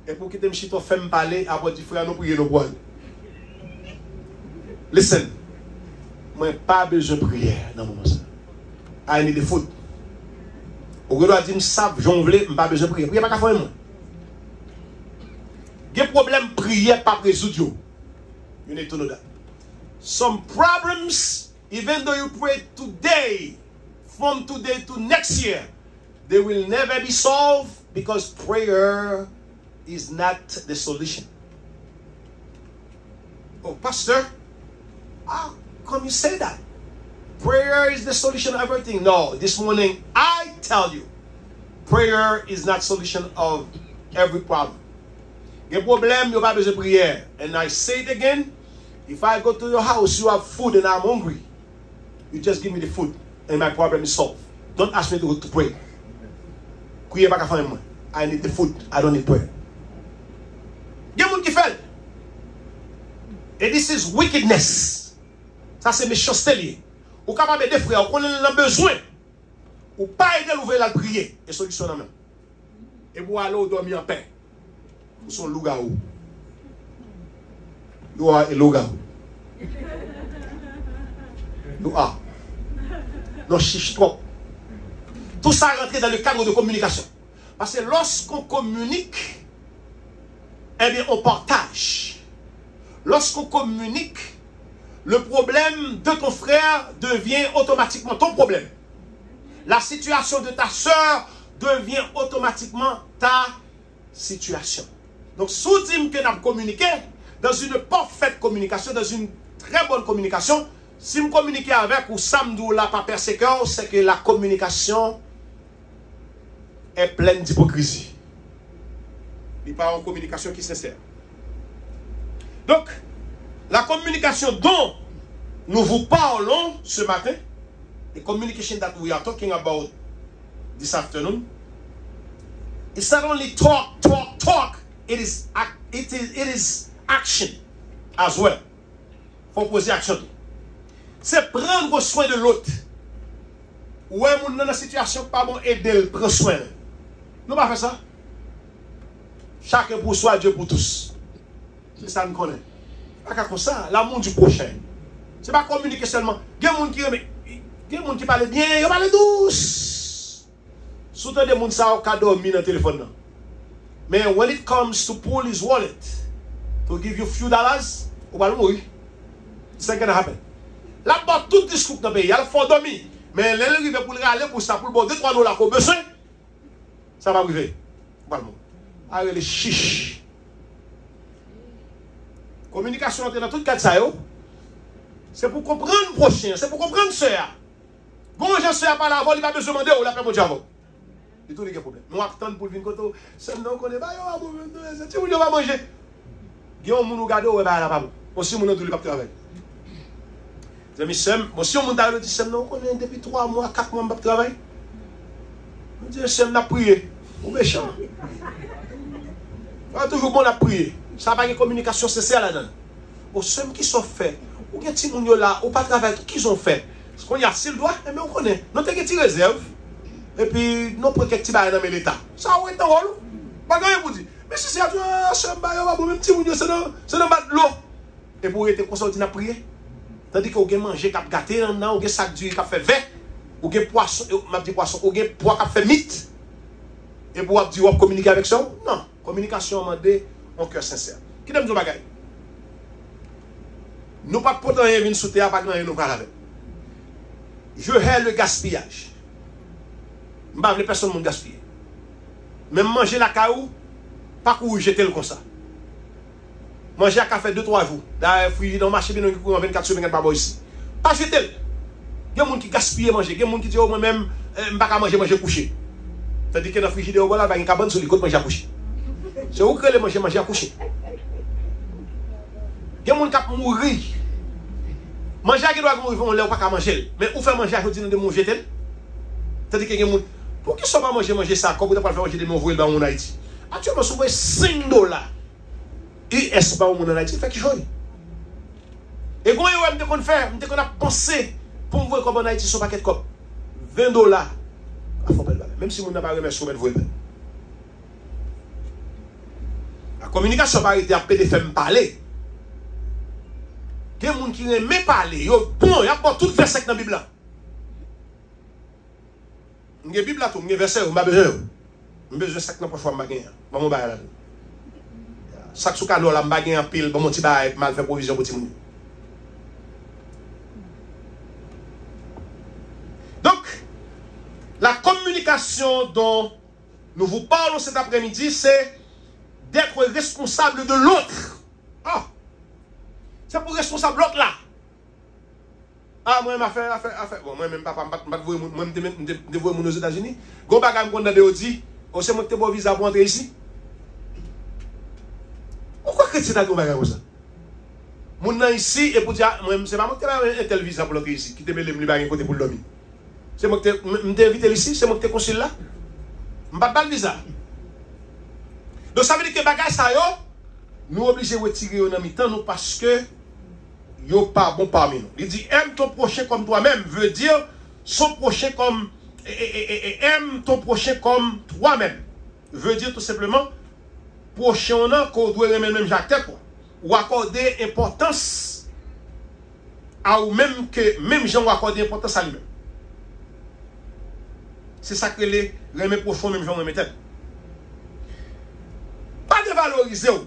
Et pour quitter m'chito fait me parler après dit frère nous prier nous boire. Listen. Moi pas besoin de prière dans moment ça. I need the food. Ou doit dire, ça, j'en voulais, pas besoin de prier. Prier pas qu'à faire moi. Des problèmes, prière pas résoudre. You need to know that. Some problems, even though you pray today, from today to next year, they will never be solved because prayer is not the solution. Oh, Pastor, how come you say that? Prayer is the solution of everything. No, this morning I tell you, prayer is not solution of every problem. Your problem, you have besoin de prière. And I say it again, if I go to your house, you have food and I'm hungry, you just give me the food and my problem is solved. Don't ask me to pray. I need the food, I don't need prayer. And this is wickedness. Ça c'est méchanceté lié. Ou capable de frères, on a besoin. Ou pas aider l'ouvrir la prier et solution là même. Et pour aller dormir en paix. Ou son loup-garou. You are a loup-garou. You are. Non, chiche trop. Tout ça rentre dans le cadre de communication. Parce que lorsqu'on communique, eh bien, on partage. Lorsqu'on communique, le problème de ton frère devient automatiquement ton problème. La situation de ta soeur devient automatiquement ta situation. Donc, sous dit que nous avons communiqué, dans une parfaite communication, dans une très bonne communication, si vous communiquez avec ou samedi là pas persécuteur, c'est que la communication est pleine d'hypocrisie. Il n'y a pas une communication qui est sincère. Donc, la communication dont nous vous parlons ce matin, the communication that we are talking about this afternoon, it's not only talk, it is action as well. Il faut poser action. C'est prendre soin de l'autre. Ou est dans une situation pas bon, aider, prendre soin. Nous pas faire ça. Chacun pour soi, Dieu pour tous. C'est ça nous connaît. Pas comme ça, l'amour du prochain. C'est pas communiquer seulement. Il y a des gens qui parlent bien, ils parlent douce. Surtout des gens qui ont dormi dans le téléphone. Mais when it comes to pull his wallet, to give you few dollars, vous allez mourir. C'est ce qui va happen. Là-bas, tout discours dans le pays, il y a le fond dormi. Mais les gens pour aller pour ça, pour le bon 2-3 dollars qu'on a besoin, ça va arriver. Vous allez mourir. Allez, les chiches. Communication entre dans tout cas de ça, c'est pour comprendre le prochain, c'est pour comprendre ce soeur. Bon, je sais pas la voix, il va besoin de demander ou la paix mon diable. C'est tout les problèmes. Nous attendons pour venir côté, c'est non qu'on est pas, c'est où on va manger. Guillaume nous regarde ou va là-bas. Aussi mon tout le pas travail. Les amis, moi si on monte dit c'est non qu'on est depuis 3 mois, 4 mois pas travail. On dit c'est n'a prier. Ou méchant. Pas toujours bon la prier. Ça pas une communication sincère là-dedans. Aux sommes qui sont faits, ou qui sont là, ou pas travail, qui sont faits. Parce qu'on y a s'il doit, mais on connaît. Nous avons des réserves. Et puis, nous prenons quelques petits barils dans l'État. Ça, on est en rôle. Pas grand pour dire. Mais si c'est à toi, c'est un bail, on va même petit mounio, c'est dans de l'eau. Et pour être consulté à prier. Tandis qu'on a mangé, qu'on a gâté, on a un sac d'huile qui a fait vert, ou un poisson, m'a dit poisson, ou un pois qui a fait mythe. Et pour dire, on communiquer avec ça? Non. Communication, on demande un cœur sincère. Qui donne du bagage? Nous pas de rien venir sous terre, pas de rien nous parler avec. Je hais le gaspillage. Je ne veux pas personne ne gaspiller. Même manger la caillou, pas pour jeter le comme ça. Manger à café 2-3 jours. D'ailleurs, il dans le marché, il y a 24 sur 24 par ici. Pas jeter. Il y a des gens qui gaspillent manger. Il y a des gens qui disent, moi-même, je ne peux pas manger couché. C'est-à-dire que dans le frigidaire, il y a une cabane sur le côté manger à coucher. C'est où que les manger à coucher. Il y a des gens qui mourir. Manger qui doit mourir, on ne peut pas manger. Mais où faire manger à côté de manger tel? C'est-à-dire que les gens, pour qu'ils ne soient pas manger ça, comme vous ne pouvez pas faire manger des mauvais dans mon Haïti. Actuellement, si vous voyez $5 US par mon Haïti, fait qu'il joue. Et quand on fait, on a pensé pour voir comme en Haïti son paquet de cop. $20. Même si on n'a pas remercié, on va le La communication va être à PDFM parler. Il y a des gens qui n'aiment pas parler. Bon, il y a pas tout verset dans la Bible. J'ai Bible là tout, j'ai verset, je besoin. Je besoin sac dans poche fois m'bagay. Bon mon bail là. Sac sous cadeau là m'bagay en pile, bon mon petit bail mal faire provision pour petit moun. Donc la communication dont nous vous parlons cet après-midi, c'est d'être responsable de l'autre. Ah, c'est pour responsable l'autre là. Ah, moi, m'a fait. Bon, moi, même papa, moi, je vois aux États-Unis. Gon bagay me dit, dit, oh, c'est moi qui te bon visa pour entrer ici. Pourquoi que tu as dit bagay comme ça? Mon nan ici, et pour dire, moi, c'est pas moi qui ai un tel visa pour entrer ici, qui te met les bagay côté pour dormir. C'est moi qui t'ai invité ici, c'est moi qui t'ai consul là. Je ne pas le visa. Donc, ça veut dire que bagay ça, yo, nous obligés de retirer dans mi-temps, nous, parce que yo pas bon parmi nous. Il dit aime ton prochain comme toi-même veut dire son prochain comme aime ton prochain comme toi-même. Veut dire tout simplement prochain qu'on doit aimer même Jacques quoi. Ou accorder importance à ou même que même gens accorder importance à lui-même. C'est ça que les aimer prochain même gens aimer tête. Pas de valoriser ou.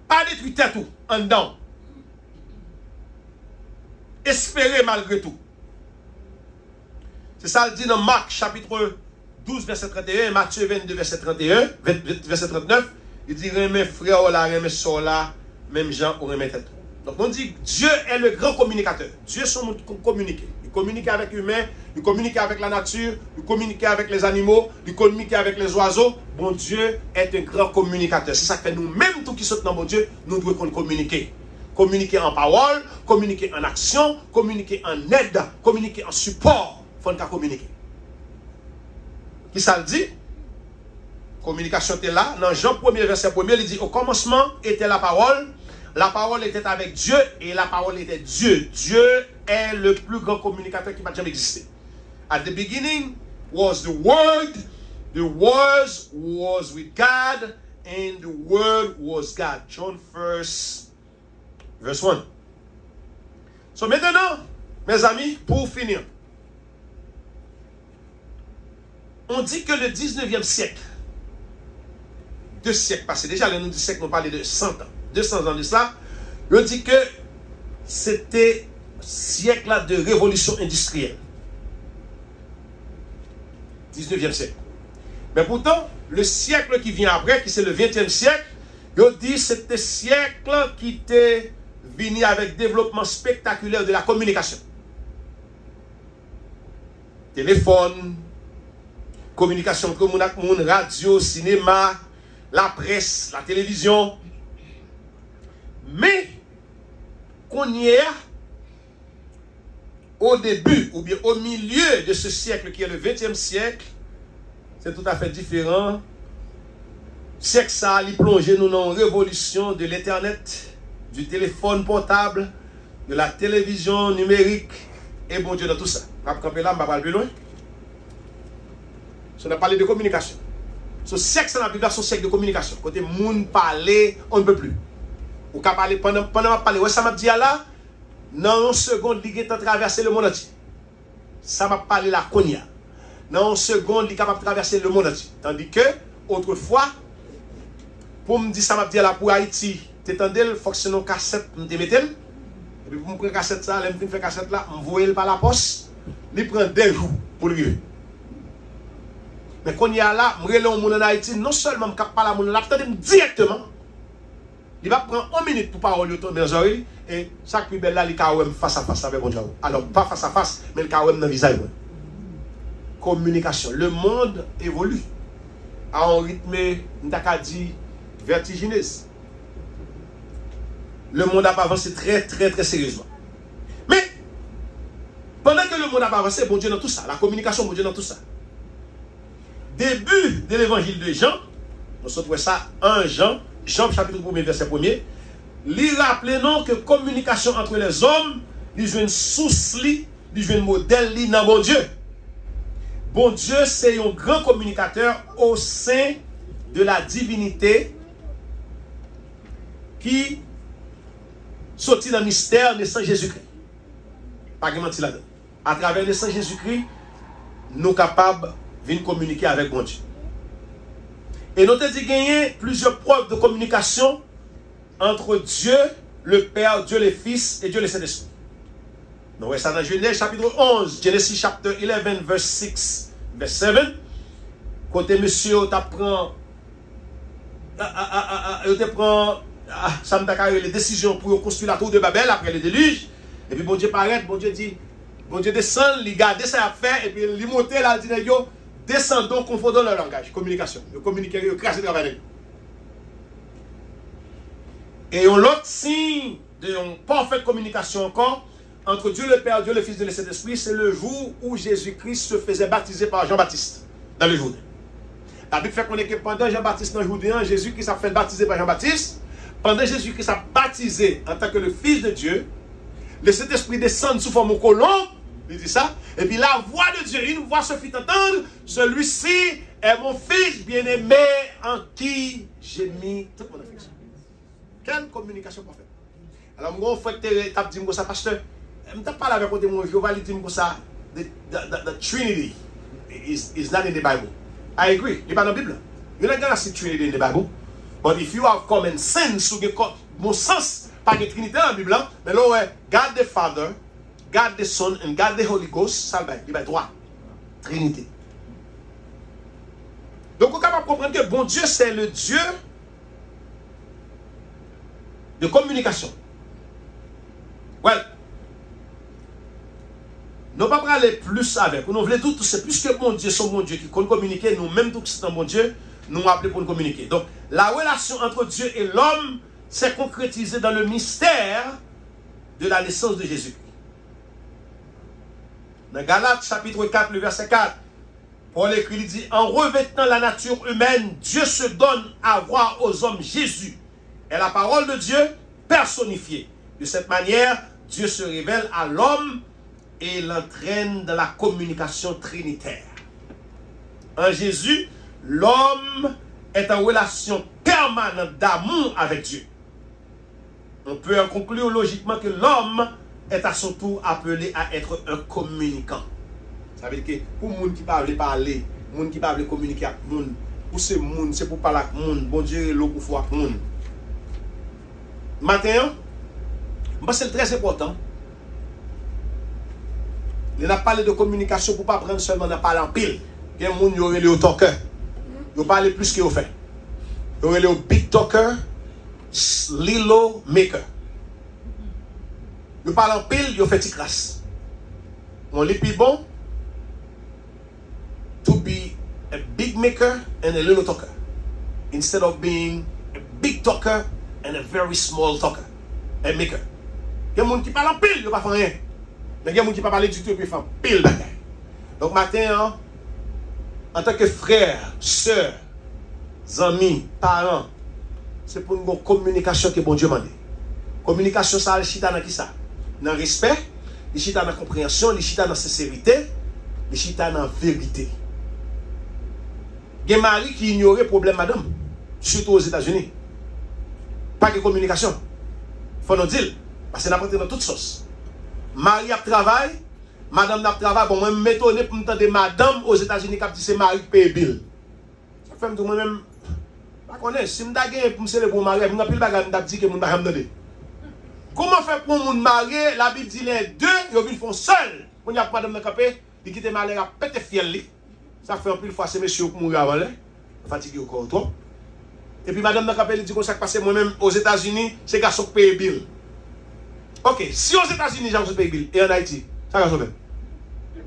Pas détruire tête ou en dedans. Espérer malgré tout. C'est ça le dit dans Marc chapitre 12 verset 31, Matthieu 22 verset 31, verset 39, il dit remet frère là, remet soeur là, même gens ou remet tête. Donc on dit Dieu est le grand communicateur. Dieu est son monde communiquer. Il communique avec l'humain, il communique avec la nature, il communique avec les animaux, il communique avec les oiseaux. Bon Dieu est un grand communicateur. C'est ça que nous-mêmes, tout qui sommes dans mon Dieu, nous devons communiquer. Communiquer en parole, communiquer en action, communiquer en aide, communiquer en support. Il faut nous communiquer. Qui ça le dit? Communication était là. Dans Jean 1er verset 1er, il dit au commencement était la parole était avec Dieu et la parole était Dieu. Dieu est le plus grand communicateur qui m'a jamais existé. At the beginning was the Word was with God, and the Word was God. John 1. Verse 1. So maintenant, mes amis, pour finir, on dit que le 19e siècle, 2 siècles passés, déjà le 2 siècles, on parlait de 100 ans, 200 ans de cela, on dit que c'était siècle de révolution industrielle. 19e siècle. Mais pourtant, le siècle qui vient après, qui c'est le 20e siècle, on dit que c'était siècle qui était venu avec développement spectaculaire de la communication. Téléphone, communication entre moun ak moun, radio, cinéma, la presse, la télévision. Mais, qu'on y est, au début, ou bien au milieu de ce siècle qui est le 20e siècle, c'est tout à fait différent. C'est que ça a plongé nous dans une révolution de l'Internet, du téléphone portable, de la télévision numérique, et bon Dieu dans tout ça. On va camper là, on va pas plus loin. On a parlé de communication. Ce siècle, ça n'a plus son siècle de communication. Côté moun parler, on ne peut plus. Ou qu'à parler pendant parler, ouais, ça m'a dit là, dans une seconde, il est traverser le monde entier. Ça m'a parlé la Konya. Dans une seconde, il est capable de traverser le monde entier. Tandis que, autrefois, pour me dire ça m'a dit là pour Haïti, t'étendais, il faut que c'est une cassette, je te mette. Et puis pour me prendre cassette ça, je me fais cassette là, je me par la poste, il prend 2 jours pour arriver. Mais quand il y a là, je relève mon en Haïti, non seulement je ne capte pas la monde là, directement. Il va prendre 1 minute pour parler autour de mes oreilles, et ça qui est belle là, il est face à face avec mon Dieu. Alors, pas face à face, mais il est dans le visage. Communication. Le monde évolue à un rythme, dit, vertigineux. Le monde a avancé très, très, très sérieusement. Mais, pendant que le monde a avancé, bon Dieu dans tout ça, la communication, bon Dieu dans tout ça. Début de l'évangile de Jean, on se trouve ça, 1 Jean, chapitre 1, verset 1er, il rappelle non que communication entre les hommes, il joue une source, il joue un modèle dans bon Dieu. Bon Dieu, c'est un grand communicateur au sein de la divinité qui sortit dans le mystère de Saint Jésus-Christ. Pas de mentir là-dedans. À travers le Saint Jésus-Christ, nous capables de communiquer avec bon Dieu. Et nous avons dit gagner plusieurs preuves de communication entre Dieu, le Père, Dieu le Fils et Dieu le Saint-Esprit. Nous voyons ça dans Genèse chapitre 11, Genesis chapter 11, verse 6, verse 7. Côté monsieur, t'apprends ça me t'a les décisions pour construire la tour de Babel après le déluge. Et puis bon Dieu paraît, bon Dieu dit, bon Dieu descend, il garde ça à faire, et puis il monte là, il dit, yo, descendons, confondons leur langage, communication. Ils communiquent, ils crachent dans la. Et un autre signe de parfaite communication encore, entre Dieu le Père, Dieu le Fils, Dieu le Saint-Esprit, c'est le jour où Jésus-Christ se faisait baptiser par Jean-Baptiste, dans le Jourdain. La Bible fait qu'on est que pendant Jean-Baptiste dans le Jourdain, Jésus-Christ a fait baptiser par Jean-Baptiste. Pendant Jésus-Christ a baptisé en tant que le Fils de Dieu, le Saint-Esprit descend sous forme de colombe, il dit ça, et puis la voix de Dieu, une voix se fit entendre, celui-ci est mon Fils bien-aimé en qui j'ai mis toute mon affection. Quelle communication parfaite. Alors, moi, je vais te dire ça, pasteur, je ne parle pas avec moi, je vais dire ça, the Trinity is not in the Bible. I agree, il n'est pas dans la Bible. You don't see Trinity in the Bible. But if you have common sense, bon sens, pas de Trinité dans la Bible, mais là, ouais, God the Father, God the Son, and God the Holy Ghost, ça il va être droit. Trinité. Donc, on est capable de comprendre que bon Dieu, c'est le Dieu de communication. Well, nous ne pouvons pas aller plus avec. Nous voulons tout, c'est plus que bon Dieu, son bon Dieu qui compte communiquer, nous-mêmes, tout c'est un bon Dieu, nous appelons pour nous communiquer. Donc, la relation entre Dieu et l'homme s'est concrétisée dans le mystère de la naissance de Jésus. Dans Galates, chapitre 4, le verset 4, Paul écrit, il dit, en revêtant la nature humaine, Dieu se donne à voir aux hommes Jésus. Et la parole de Dieu personnifiée. De cette manière, Dieu se révèle à l'homme et l'entraîne dans la communication trinitaire. En Jésus, l'homme est en relation permanente d'amour avec Dieu. On peut en conclure logiquement que l'homme est à son tour appelé à être un communicant. Ça veut dire que pour les gens qui parlent parler, les gens qui parlent communiquer avec les gens, pour ces gens, c'est pour parler avec les gens, bon Dieu est là pour faire avec les gens. Maintenant, c'est très important. Il a parlé de communication pour ne pas prendre seulement dans parler en pile. Il y a des gens qui ont les talker. Ils parlent plus qu'ils ont fait. Ils ont les big talker, lilo maker. Ils parlent en pile, ils ont fait petite classe. On les plus bon to be a big maker and a little talker. Instead of being a big talker and a very small talker. A maker. Il y a des gens qui parlent en pile, ils ne font rien. Mais il y a des gens qui ne parlent pas du tout et qui font pile. Donc maintenant, en tant que frère, soeur, amis, parents, c'est pour une communication que bon Dieu m'a dit. Communication, ça, le chita dans qui ça? Dans le respect, le chita dans la compréhension, le chita dans la sincérité, le chita dans la vérité. Il y a un mari qui ignorait le problème, madame, surtout aux États-Unis. Pas de communication. Il faut nous dire, parce que nous avons dans toutes choses. Marie a travaillé, madame a travaillé, bon, moi, je m'étonne pour me dire madame aux États-Unis qui dit c'est Marie qui paye bill. Ça fait que moi-même, je connais, si je suis pour me célébrer pour marier, je ne peux pas dire que je ne peux pas me donner. Comment faire pour mon marier? La Bible dit les deux, ils font seul. Quand il y a madame de capé, il quitte ma lèvre à péter fiel. Ça fait un peu de fois, c'est monsieur qui mourir avant, fatigué au corps trop. Et puis madame de capé, il dit qu'on s'est passé moi-même aux États-Unis, c'est garçon qui paye bill. Ok, si aux États-Unis, j'ai payé bill, et en Haïti, ça va sauver.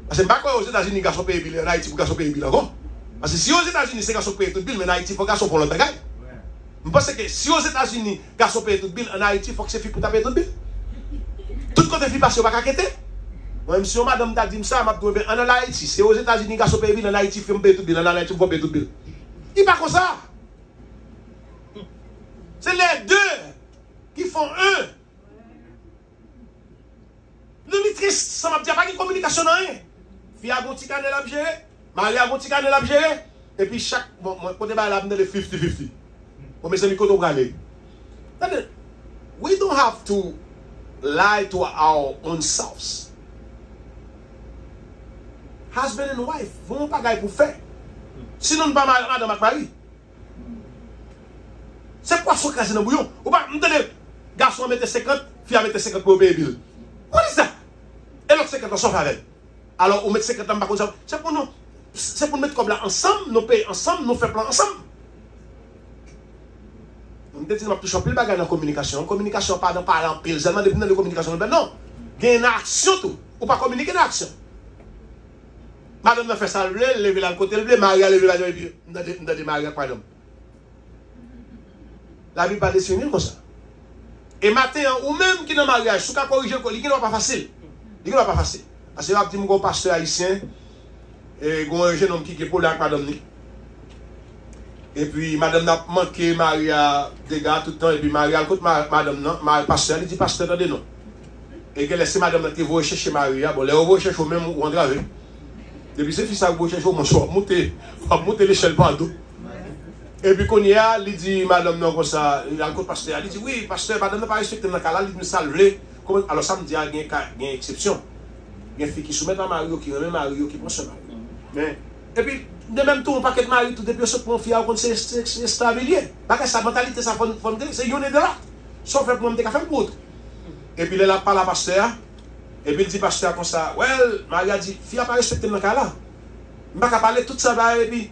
Parce que pas aux États-Unis, garçon paye bill, et en Haïti, pour garçon paye bill encore. Parce que si aux États-Unis, c'est garçon paye tout bill, mais en Haïti, il faut garçon pour l'autre bagaille. Je pense que si aux États-Unis, garçon paye tout bill, en Haïti, il faut que c'est fille pour taper tout bill. Tout côté fille passe, on va quitter. Même si madame t'a dit ça, je vais en Haïti, c'est aux États-Unis, garçon paye bill, en Haïti, il faut payer tout bill, en Haïti, il faut payer tout bill. Il n'est pas comme ça. C'est les deux qui font un. Nous sommes tristes, ça m'a dit pas de communication dans rien. Fille a un petit canel à gérer, Marie a un petit canel à gérer, et puis chaque. Bon, quand on va aller dans les 50-50. Bon, mais c'est le côté où on va aller. We don't have to lie to our own selves. Husband and wife, vous pas gagner pour faire. Sinon, nous pas madame avec mari. C'est quoi ce casser dans bouillon? Ou pas, vous entendez, garçon mette 50, fille mette 50 pour payer bill. What is that? Et l'autre 50 sauf avec. Alors, on met 50 ans par contre, c'est pour nous. C'est pour nous mettre comme là ensemble, nous payer ensemble, nous faire plan ensemble. On dit que nous touchons plus de bagages dans la communication. Communication, pas dans parler en pile, seulement depuis dans la communication. Ben non, il y a une action tout. Ou pas communiquer une action. Madame a fait ça, elle lever là côté, elle Maria lever là, et puis, nous avons Maria, pardon. La vie pas dessiné comme ça. Et matin, ou même qui dans le mariage, si vous corrigez le colis, il n'est pas facile. Il n'est pas facile. Parce que je dis mon pasteur haïtien, et un jeune homme qui est pour la madame. Et puis madame a manqué Maria des gars tout le temps. Et puis Maria, écoute madame, ma pasteur, il dit pasteur, attendez non. Et qu'elle laisse madame qui va chercher Maria. Bon, là, on va chercher même ou on grave. Depuis c'est fils ça, vous cherchez mon soir, monter l'échelle partout. Et puis quand il y a, il dit madame non comme ça, il a un pasteur, il dit oui, pasteur, madame n'a pas respecté dans le cas là, il me salve. Alors ça me dit il y a une exception. Il y a une fille qui soumet à Mario, qui remet Mario, qui prend ce mari. Mais, et puis, de même tout, on paquet de mari, tout depuis, on se prend fille, c'est stabilier. Parce que sa mentalité, ça c'est une de là. Sauf que pour moi, je faire pour autre. Et puis, il a parlé à pasteur, et puis il dit pasteur comme ça, well, Marie a dit, fille n'a pas respecté dans le cas là. Je ne vais pas parler tout ça, et puis,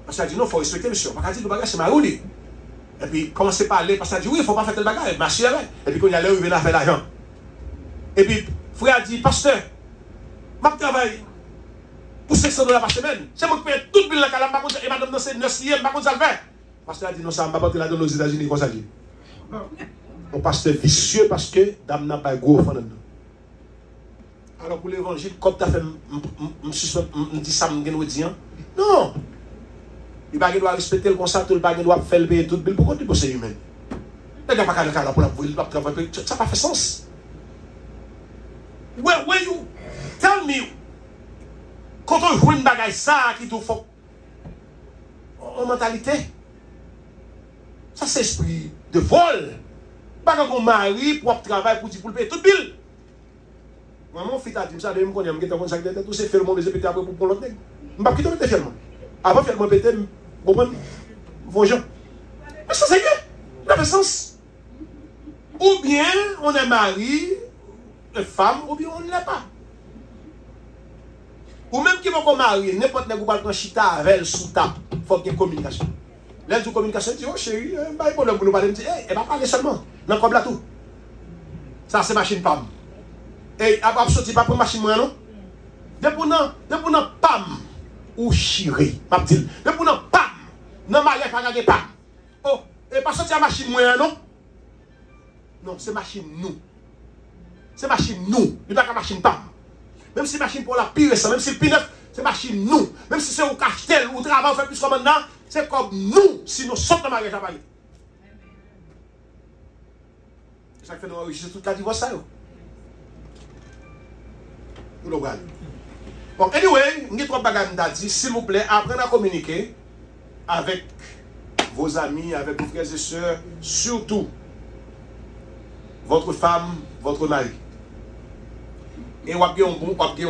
pasteur a dit, non, il faut respecter monsieur. Parce qu'il dit, le bagage, c'est Marouli. Et puis, commencer à parler, pasteur a dit, oui, il ne faut pas faire le bagage, marcher avec. Et puis, quand il y a l'air, il vient à faire l'argent. Et puis, frère a dit, pasteur, je travaille pour 600 $ par semaine. C'est moi qui paye toute le bill de la cala, et madame, c'est 9e, par contre, ça le fait. Pasteur a dit, non, ça ne va pas te la donner aux États-Unis, comme ça dit. On pasteur vicieux parce que dame n'a pas gros enfant. Alors, pour l'évangile, comme tu as fait, je dis ça, je dis non. Il ne doit respecter le constat, il ne doit faire le payer tout le bill. Pourquoi tu penses que c'est humain? Il n'y a pas de cas pour la travailler. Ça n'a pas fait sens. When you tell me, quand on joue une bagaille ça qui te faut en mentalité, ça c'est esprit de vol. Pas quand on marie pour travailler pour le payer tout bill. Moi, mon fils a dit ça, je me connais, je me connais, tout c'est fait le mauvais pété après pour l'autre nègre. Je ne vais pas quitter fièrement. Avant de faire mon pété, bon, vos gens. Mais ça c'est bien, ça fait sens. Ou bien on est marié. Femme ou bien on ne l'est pas. Ou même qui va qu'on marie, n'importe qui va prendre chita avec elle sous table, il faut qu'il y ait communication. L'aide de communication, dit, oh chérie, il n'y a pas de problème pour nous parler. Elle va parler seulement, non comme là tout. Ça c'est machine femme. Et elle va sortir pas pour machine moi non. Depuis non, pam, ou chérie, pas dire. Depuis non, pam, non mariage pas gagner pam. Oh, et pas sortir machine moi non. Non, c'est machine nous. C'est machine nous, il n'y a pas de machine pas. Même si machine pour la pire, même si le P9, c'est machine nous. Même si c'est au cachetel ou au travail, on fait plus comme maintenant, c'est comme nous, si nous sommes dans le mariage à Paris. C'est ça qui fait nous enregistrer toute la divorce. Nous le regardons. Bon, anyway, nous avons trois bagages à dire. S'il vous plaît, apprenez à communiquer avec vos amis, avec vos frères et sœurs, surtout votre femme, votre mari. Et vous avez un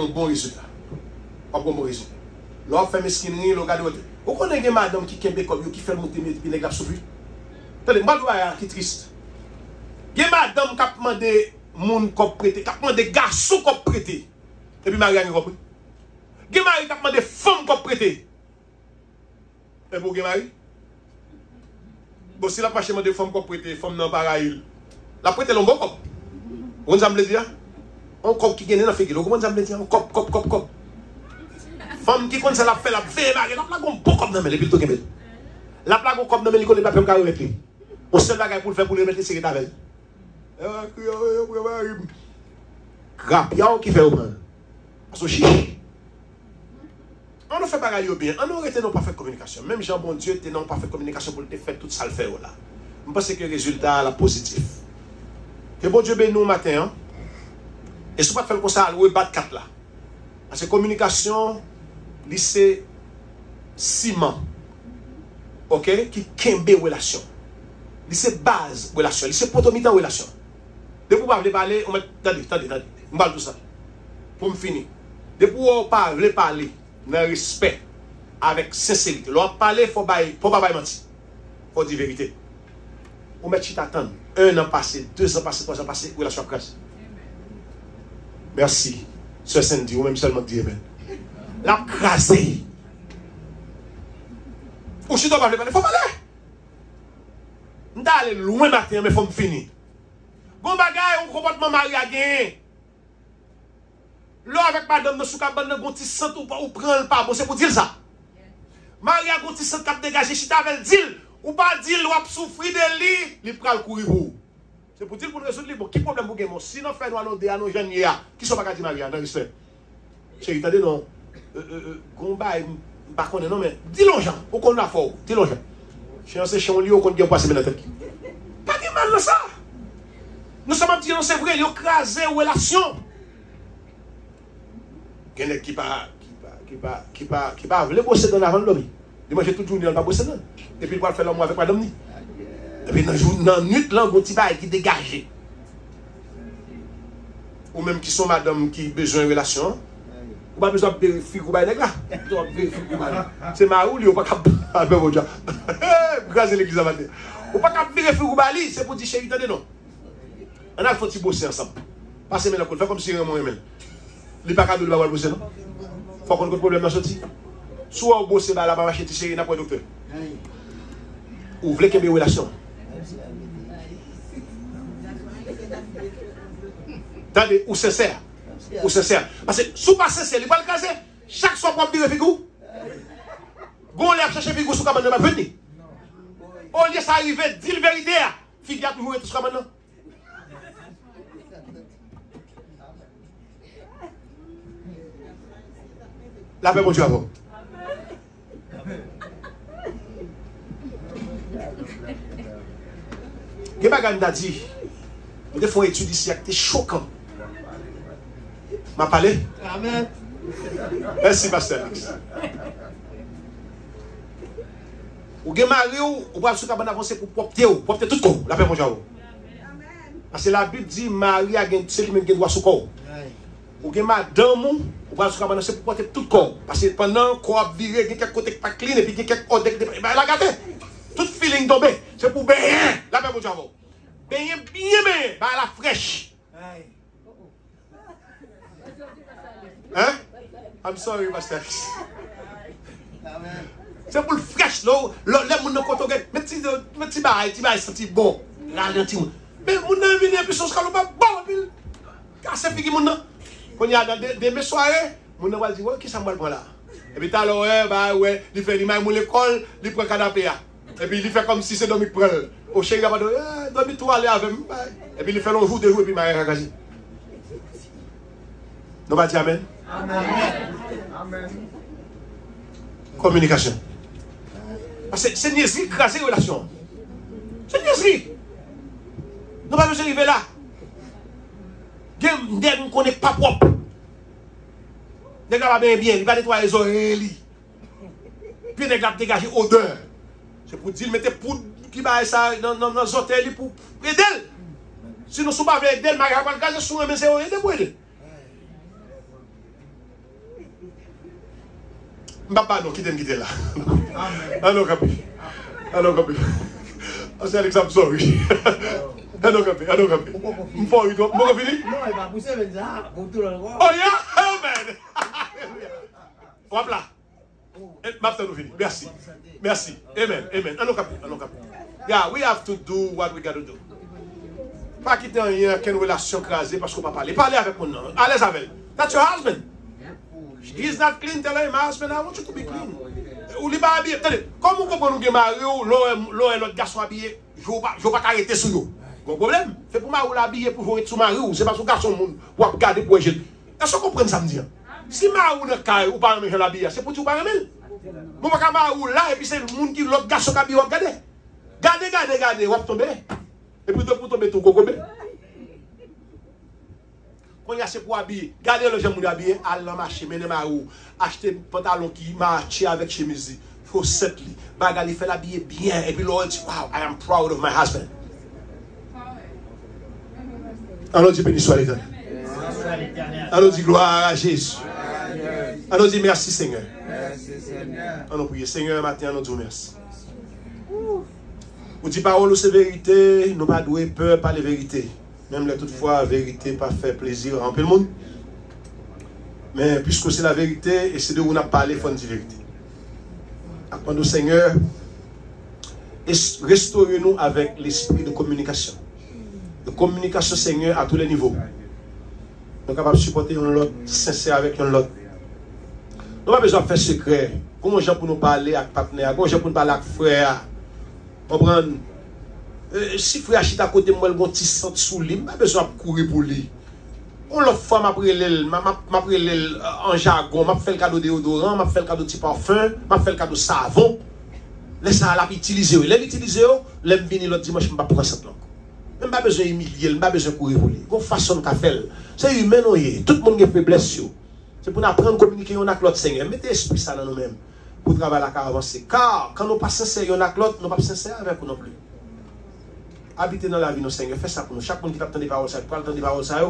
bon résultat. Vous avez un bon résultat. L'homme fait mesquinerie, l'homme regarde. Vous connaissez une madame qui est comme vous, qui fait monter mes puis les gars souffrir. Attendez, moi qui est triste. Il y a une madame qui a demandé moun qui prêté, qui a demandé garçon qui prêté. Et puis Marie a compris. Il y a Marie qui a demandé femme qui prêté. Et pour Marie? Bon, si la pas demandé femme qui prêté, femme non pareil. La prêté l'on bon cop. Vous avez dit? Un cop qui gagne dans la figure. Comment vous avez dit? Un cop. Femme qui connaît la fait la fait, la plaque un bon cop dans le pile tout kebel. La plaque un cop dans le connaît pas même qu'à remettre. On seul bagage pour le faire pour le remettre c'est avec. Grap, y'a qui fait au moins. Parce que chichi. On ne fait pas bien. On aurait été non parfaite communication. Même Jean bon Dieu était non parfaite communication pour te faire tout ça le faire là. Je pense que le résultat est positif. Que bon Dieu bénisse nous matin. Hein? Et si vous ne faites pas comme ça, vous battre 4 là. Parce que communication, c'est ciment. Ok? Qui kembe relation. C'est base relation. C'est potomitan relation. De vous parler, on met. Attendez. Je parle tout ça. Pour me finir. Depuis qu'on parle, parler, dans le respect, avec sincérité. Lorsqu'on parle, il ne faut pas mentir. Il faut dire la vérité. On met chita attendre. 1 an passé, 2 ans passé, 3 ans passé, relation crase. Merci. Sœur Cindy, ou même seulement dire amen. La crasé. Ou si tu ne parles pas, il faut parler. Je vais aller loin matin, mais il faut me finir. Bon bagay, un comportement marié à gagner. Là, avec madame, nous sommes capables de faire un petit centre ou prendre le pas. Bon, c'est pour dire ça. Marie a un petit centre qui dégagé, si tu avais dit, ou pas dit, ou a souffrir de lui, il prend le courir pour. C'est pour dire pour résoudre bon, qui problème pour gagner? Si nous faisons à nos jeunes, qui sont pas dit Marie, dans le respect. Chérie, t'as dit non. Gomba, par contre, non, mais dis l'on gens, au qu'on a fort, dis l'on gens. Je suis chez on lit au qu'on a passé dans la tête. Pas de mal dans ça. Nous sommes en disant, c'est vrai, ils ont crasé une relation. Quelqu'un qui pas voulu bosser dans la vente de l'homme. Il mange toute journée, il ne va pas bosser dans. Et puis il va faire l'amour avec madame. Et puis dans la nuit, là, il y a un petit qui dégage. Ou même qui sont madame qui ont besoin de relation. Ou pas besoin de vérifier que vous c'est Marou, il n'y a pas de vérifier. Grâce à l'église à matin. Ou pas de vérifier que c'est pour dire chérie, attendez non. On a fait bosser ensemble. Passez maintenant, faites comme si on aimait. Il n'y a pas de bosser, non? Il faut qu'on ait un problème dans ce sortie. Soit on bosse là, la machine, chérie, n'a pas de docteur. Ou vous voulez qu'il y ait une relation. Attendez, ou sincère. Ou sincère. Parce que si vous pas sincère, il va le caser. Chaque soir, pour me dire figou. Gon l'air chercher figou sur comment ne va venir. Au lieu ça arrive, dis la vérité. Figou a toujours été sur comment. La paix, mon Dieu, avant. Qu'est-ce que tu dit? Nous devons étudier ici, c'est choquant. M'a parlé? Amen. Merci, pasteur. Ou gen mari ou pas sur cabane avancer pour porter tout corps. La paix, mon Dieu. Parce que la Bible dit Marie a gagné c'est lui-même qui doit sous corps. Ou gen madame ou pas sur cabane c'est pour porter tout corps. Parce que pendant qu'on a viré quelques côtés pas clean et puis quelques côtés la gâté. Tout feeling tombé, c'est pour baigner. La paix, mon Dieu. Baigner bien, bah la fraîche. Hein? I'm sorry, Pastor. C'est pour le fraîche, là. Les gens ne comptent pas. Mais tu vas sentir bon. Ralenti. Mais les gens viennent et puis sont pas bon. Casse figi mon nan. Quand il y a des soirées, les gens vont dire qui ça me prend là. Et puis t'as ouais, il fait l'image mon l'école, il prend canapé là. Et puis il fait comme si c'est dormi prend. Au chéri va dire dormi toi aller avec. Et puis il fait long jour de jour et puis m'a ragagé. Nous va dire amen. Amen. Communication. Parce que c'est niaiserie, craser relation. C'est niaiserie. Nous ne pouvons pas arriver là. Nous ne connaissons pas propre. Nous ne pas bien, il va nettoyer les oreilles. Puis nous va dégager odeur. C'est pour dire, mettez poudre qui va ça dans les hôtels pour aider. Si nous ne sommes pas avec elle, nous ne pouvons pas sur mais c'est aider pour aider. Papa, non, quittez là. Allô, Capi. Allô, Capi. C'est Alex, I'm sorry. Allô, Capi. Allô, Capi. Je faut fini? Non, il va pousser, mais ça, pour tout le monde. Oh, yeah! Amen! Hop là. Maintenant, nous finissons. Merci. Merci. Amen. Amen. Allô, Capi. Allô, Capi. Yeah, we have to do what we got to do. Pas quitter rien, qu'une relation crasée parce qu'on ne peut pas parler. Parlez avec mon nom. À l'aise avec. That's your husband. He's not clean, tell him, husband, I want you to be clean. Ou li pas habillé. Comment vous comprenez que Mario, l'eau et l'autre garçon habillé, je ne vais pas arrêter sur eux. Bon problème, c'est pour Mario l'habiller pour jouer sur Mario, c'est parce que garçon ou à regarder pour jeter. Est-ce que vous comprenez ça me dit? Si Mario ne caille ou pas me l'habiller, c'est pour tu pas aimer. Bon pas Mario là et puis c'est le monde qui l'autre garçon qui habille, regardez. Regardez, on va tomber. Et puis pour tomber tout coco. Quand il y a ce pour habiller, gardez le gens habillé, allez dans le marché, menez Marou, achetez un pantalon qui marche avec chemise, il faut cette li, bagali fait l'habiller bien, et puis l'autre dit, wow, I am proud of my husband. Alors dit béni soit l'Éternel. Alors dit gloire à Jésus. On nous dit merci Seigneur. Merci Seigneur. On nous prie Seigneur matin, on nous dit merci. Vous dites parole ou c'est vérité, nous pas doué peur par les vérités. Même là toutefois, la vérité pas fait plaisir à un peu le monde. Mais puisque c'est la vérité, et c'est de où on a parlé, il faut dire la vérité. Apprenons Seigneur, restaurez-nous avec l'esprit de communication. De communication Seigneur à tous les niveaux. Nous sommes capables de supporter un l'autre, sincère avec un l'autre. Nous n'avons pas besoin de faire secret. Comment gens pour nous parler avec partenaire, comment gens pour nous parler avec frère. Comprendre? Si frère achète à côté de moi, le bon petit sang sous lui, pas besoin de courir pour lui. On l'autre fois, m'a pris l'elle en jargon, m'a fait le cadeau de déodorant, m'a fait le cadeau de petit parfum, m'a fait le cadeau de savon. Laisse ça la utiliser. L'utiliser, l'aime venir l'autre dimanche, je ne vais pas prendre cette langue. Même pas besoin d'humilier, même pas besoin de courir pour lui. Une façon de faire. C'est humain, tout le monde a faiblesse. C'est pour nous apprendre à communiquer avec l'autre Seigneur. Mettez l'esprit ça dans nous-mêmes. Pour travailler la carrière avancée. Car quand nous ne sommes pas sincères avec l'autre, nous ne sommes pas sincères avec nous non plus. Habitez dans la vie, nos Seigneur. Faites ça pour nous. Chaque monde qui t'attend des paroles, ça, pour attendre des paroles, ça,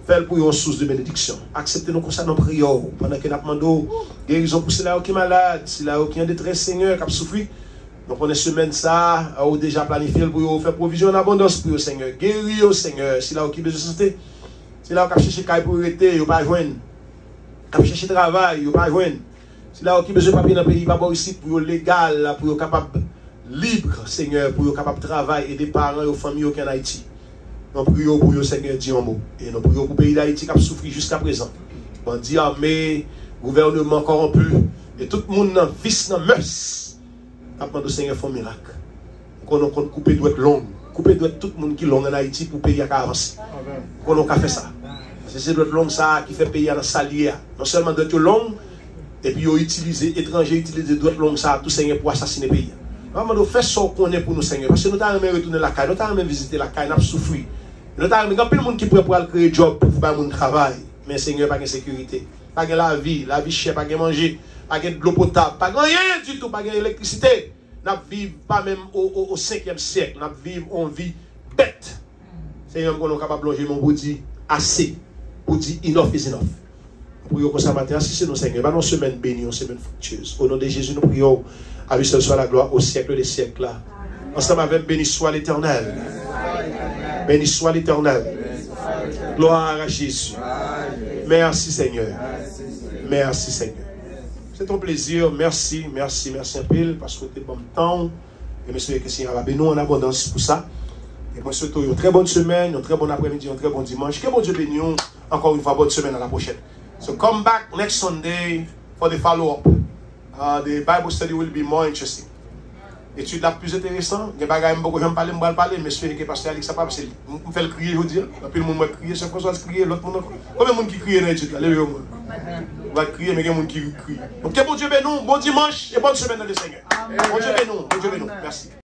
faites pour une source de bénédiction. Acceptez-nous comme ça dans la prière. Pendant que nous demandons guérison pour ceux-là qui sont malades, ceux-là qui ont en détresse, Seigneur, qui ont souffert. Donc, on est semaine ça, on a déjà planifié pour faire provision en abondance pour le Seigneur. Guérir au Seigneur. Si là qui besoin de santé, si là qui cherche caille pour arrêter, il pas joindre. Qui cherche travail, il pas joindre. Si là qui besoin de papier dans le pays, pas ici pour légal, pour capable libre, Seigneur, pour capable travailler et des parents et des familles qui en Haïti. Nous prions pour le Seigneur, dit un mot. Et nous prions pour le pays d'Haïti qui a souffert jusqu'à présent. On dit armée, gouvernement corrompu, et tout le monde dans vice, dans mœurs. Après le Seigneur fait un miracle. Qu'on a coupé doit être long. Couper doit être tout le monde qui est long en Haïti pour payer à avancer. Qu'on a fait ça. C'est doit être long ça qui fait payer à la salière. Non seulement doit être long, et puis ils étrangers utilisent doit être long ça tout Seigneur pour assassiner le pays. Nous faisons ce qu'on est pour nous Seigneur. Parce que nous avons retourner la caille, nous avons visiter la caille, nous avons souffert. Nous avons plein de monde qui pourrait pour créer job pour faire mon travail. Mais Seigneur, pas de sécurité. Pas de la vie chère, pas de manger. Pas de l'eau potable, pas de rien du tout, pas d'électricité. Nous ne vivons pas même au 5e siècle. Nous vivons en vie bête. Seigneur, nous sommes capables de plonger mon body assez pour dire enough is enough. Nous prions comme ça matin. Si c'est nos Seigneur, nous semaine bénie, une semaine fructueuse. Au nom de Jésus, nous prions. À lui seul soit la gloire au siècle des siècles. Ensemble avec béni soit l'Éternel. Béni soit l'Éternel. Gloire à Jésus. Merci Seigneur. Merci Seigneur. C'est ton plaisir, merci un peu, parce que tu es bon temps. Et monsieur, que le Seigneur va bénir en abondance pour ça. Et moi, je souhaite une très bonne semaine, un très bon après-midi, un très bon dimanche. Que bon Dieu bénisse encore une fois, bonne semaine à la prochaine. So come back next Sunday for the follow-up. The Bible study will be more interesting. Étude la plus intéressante. Il y a des choses que je ne vais pas parler, mais je suis que Pasteur Alex a pas parce que je fais le crier, je veux dire. Puis le monde va crier, chaque fois je crie, l'autre monde. Combien de monde qui crie dans l'étude là? Levez-vous. On va crier, mais il y a des gens qui crient. Donc, que bon Dieu bénisse, bon dimanche et bonne semaine dans le Seigneur. Bon Dieu bénisse, merci.